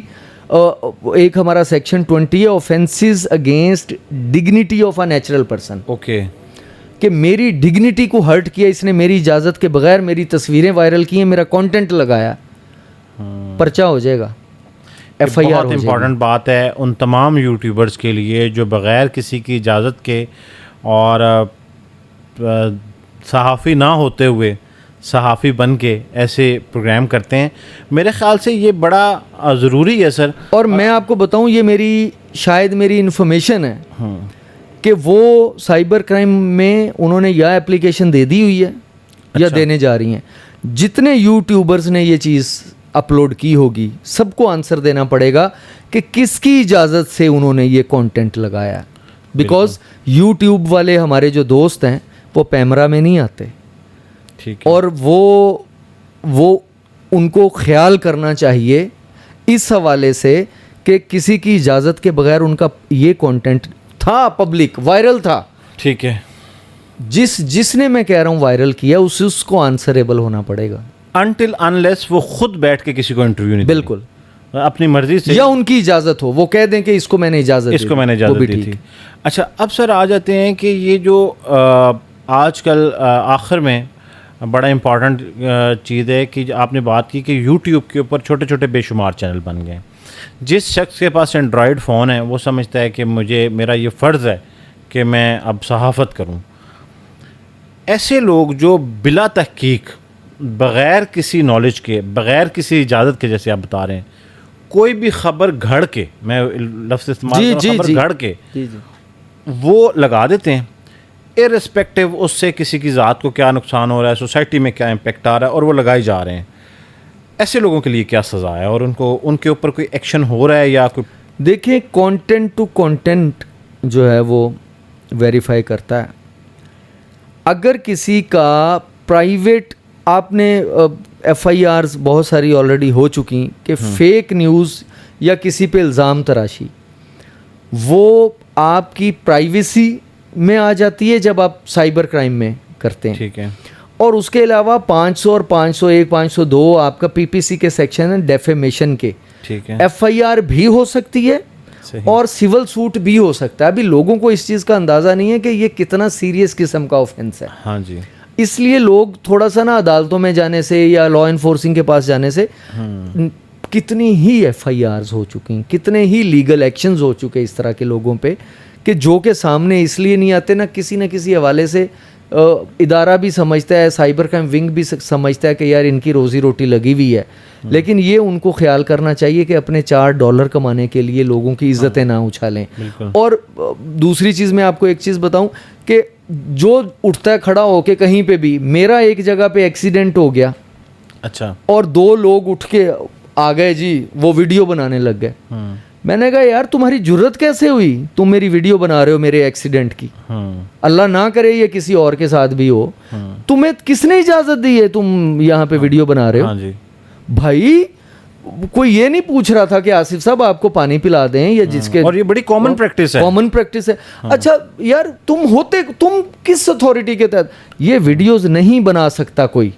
एक हमारा सेक्शन 20 है, offences against dignity of a natural person, okay, कि मेरी डिग्निटी को हर्ट किया इसने, मेरी इजाज़त के बगैर मेरी तस्वीरें वायरल की हैं, मेरा कंटेंट लगाया, पर्चा हो जाएगा, FIR हो बहुत जाएगी। इम्पॉर्टेंट बात है उन तमाम यूट्यूबर्स के लिए जो बग़ैर किसी की इजाज़त के और सहाफ़ी ना होते हुए सहाफ़ी बन के ऐसे प्रोग्राम करते हैं। मेरे ख़्याल से ये बड़ा ज़रूरी है सर। और मैं आपको बताऊं, ये शायद मेरी इन्फॉर्मेशन है कि वो साइबर क्राइम में उन्होंने यह एप्लीकेशन दे दी हुई है या देने जा रही हैं। जितने यूट्यूबर्स ने ये चीज़ अपलोड की होगी सबको आंसर देना पड़ेगा कि किसकी इजाज़त से उन्होंने ये कंटेंट लगाया। बिकॉज यूट्यूब वाले हमारे जो दोस्त हैं वो पैमरा में नहीं आते। ठीक है। और वो उनको ख्याल करना चाहिए इस हवाले से कि किसी की इजाज़त के बगैर उनका ये कंटेंट था, पब्लिक वायरल था। ठीक है। जिसने मैं कह रहा हूँ वायरल किया उसको आंसरेबल होना पड़ेगा। अनटिल अनलेस वो खुद बैठ के किसी को इंटरव्यू नहीं बिल्कुल देंगे, अपनी मर्जी से, या उनकी इजाज़त हो, वो कह दें कि इसको मैंने इजाज़त दी थी। अच्छा, अब सर आ जाते हैं कि ये जो आजकल आखिर में बड़ा इम्पॉर्टेंट चीज़ है कि आपने बात की कि यूट्यूब के ऊपर छोटे छोटे बेशुमार चैनल बन गए। जिस शख्स के पास एंड्रॉयड फ़ोन है वो समझता है कि मेरा ये फ़र्ज़ है कि मैं अब सहाफ़त करूं। ऐसे लोग जो बिला तहकीक, बग़ैर किसी नॉलेज के, बग़ैर किसी इजाज़त के, जैसे आप बता रहे हैं, कोई भी ख़बर घड़ के, मैं लफ्ज़ इस्तेमाल खबर घड़ के वो लगा देते हैं, इर्रेस्पेक्टिव उससे किसी की ज़ात को क्या नुकसान हो रहा है, सोसाइटी में क्या इम्पेक्ट आ रहा है, और वो लगाए जा रहे हैं। ऐसे लोगों के लिए क्या सज़ा है और उनके ऊपर कोई एक्शन हो रहा है या कोई? देखिए, कंटेंट टू कंटेंट जो है वो वेरीफाई करता है। अगर किसी का प्राइवेट, आपने FIRs बहुत सारी ऑलरेडी हो चुकी कि फेक न्यूज़ या किसी पे इल्ज़ाम तराशी, वो आपकी प्राइवेसी में आ जाती है जब आप साइबर क्राइम में करते हैं। ठीक है। और उसके अलावा 500 और 501 502 आपका पीपीसी के सेक्शन है डेफेमेशन के। ठीक है। एफआईआर भी हो सकती है सही। और सिविल सूट भी हो सकता है। अभी लोगों को इस चीज़ का अंदाज़ा नहीं है कि ये कितना सीरियस किस्म का ऑफेंस है। हाँ जी। इसलिए लोग थोड़ा सा ना अदालतों में जाने से या लॉ इन्फोर्सिंग के पास जाने से कितनी ही एफआईआर्स हो चुकी हैं, कितने ही लीगल एक्शंस हो चुके इस तरह के लोगों पे कि जो के सामने इसलिए नहीं आते, ना किसी हवाले से इदारा भी समझता है, साइबर क्राइम विंग भी समझता है कि यार इनकी रोज़ी रोटी लगी हुई है, लेकिन ये उनको ख्याल करना चाहिए कि अपने $4 कमाने के लिए लोगों की इज्जतें ना उछालें। और दूसरी चीज़ मैं आपको एक चीज़ बताऊं कि जो उठता है खड़ा होके कहीं पे भी, मेरा एक जगह पे एक्सीडेंट हो गया, अच्छा, और 2 लोग उठ के आ गए जी, वो वीडियो बनाने लग गए। मैंने कहा यार तुम्हारी जुर्रत कैसे हुई, तुम मेरी वीडियो बना रहे हो मेरे एक्सीडेंट की, अल्लाह ना करे ये किसी और के साथ भी हो, तुम्हें किसने इजाजत दी है तुम यहाँ पे वीडियो बना रहे हो? हाँ जी। भाई कोई ये नहीं पूछ रहा था कि आसिफ साहब आपको पानी पिला दें या जिसके, और ये बड़ी कॉमन प्रैक्टिस है। कॉमन प्रैक्टिस है। अच्छा यार तुम किस अथॉरिटी के तहत ये वीडियोस नहीं बना सकता कोई?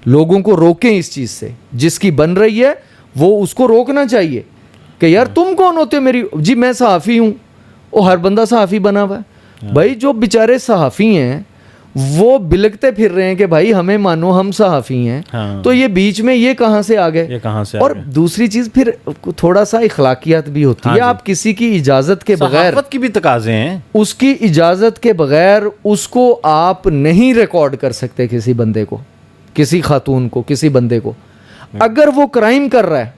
लोगों को रोकें इस चीज से, जिसकी बन रही है वो उसको रोकना चाहिए कि यार तुम कौन होते हो मेरी, जी मैं सहाफ़ी हूँ, वो हर बंदा सहाफ़ी बना हुआ है। भाई जो बेचारे सहाफ़ी हैं वो बिलकते फिर रहे हैं कि भाई हमें मानो हम सहाफ़ी हैं। हाँ। तो ये बीच में ये कहाँ से आ गए? ये कहाँ से और दूसरी चीज़ फिर थोड़ा सा इखलाकियात भी होती है। आप किसी की इजाज़त के बगैर, सहाफ़त की भी तकाज़े हैं, उसकी इजाज़त के बगैर उसको आप नहीं रिकॉर्ड कर सकते किसी बंदे को, किसी खातून को, किसी बंदे को। अगर वो क्राइम कर रहा है,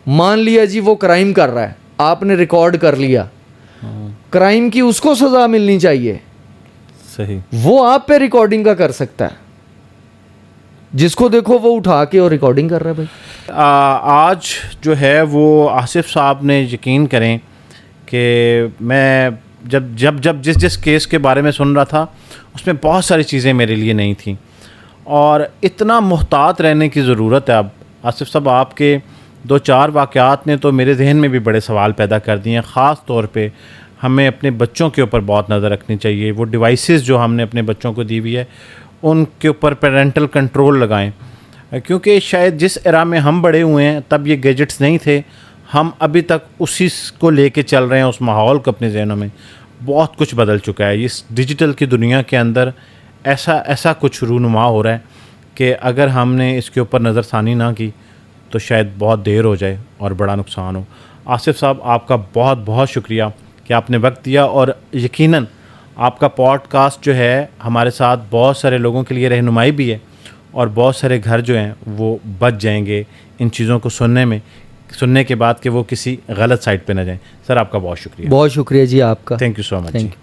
मान लिया जी वो क्राइम कर रहा है, आपने रिकॉर्ड कर लिया, क्राइम की उसको सजा मिलनी चाहिए। सही। वो आप पे रिकॉर्डिंग का कर सकता है, जिसको देखो वो उठा के और रिकॉर्डिंग कर रहा है। भाई आज जो है वो आसिफ साहब ने, यकीन करें कि मैं जब जिस केस के बारे में सुन रहा था उसमें बहुत सारी चीज़ें मेरे लिए नहीं थी, और इतना मुहतात रहने की ज़रूरत है। अब आसिफ साहब आपके 2-4 वाक़यात ने तो मेरे जहन में भी बड़े सवाल पैदा कर दिए हैं। ख़ास तौर पे हमें अपने बच्चों के ऊपर बहुत नज़र रखनी चाहिए। वो डिवाइसेस जो हमने अपने बच्चों को दी हुई है उनके ऊपर पेरेंटल कंट्रोल लगाएं, क्योंकि शायद जिस एरा में हम बड़े हुए हैं तब ये गैजेट्स नहीं थे, हम अभी तक उसी को लेके चल रहे हैं, उस माहौल को अपने जहनों में। बहुत कुछ बदल चुका है इस डिजिटल की दुनिया के अंदर। ऐसा कुछ रूनुमा हो रहा है कि अगर हमने इसके ऊपर नज़रसानी ना की तो शायद बहुत देर हो जाए और बड़ा नुकसान हो। आसिफ साहब आपका बहुत बहुत शुक्रिया कि आपने वक्त दिया, और यकीनन आपका पॉडकास्ट जो है हमारे साथ बहुत सारे लोगों के लिए रहनुमाई भी है, और बहुत सारे घर जो हैं वो बच जाएंगे इन चीज़ों को सुनने के बाद कि वो किसी गलत साइट पे ना जाएं। सर आपका बहुत शुक्रिया। बहुत शुक्रिया जी आपका। Thank you so much.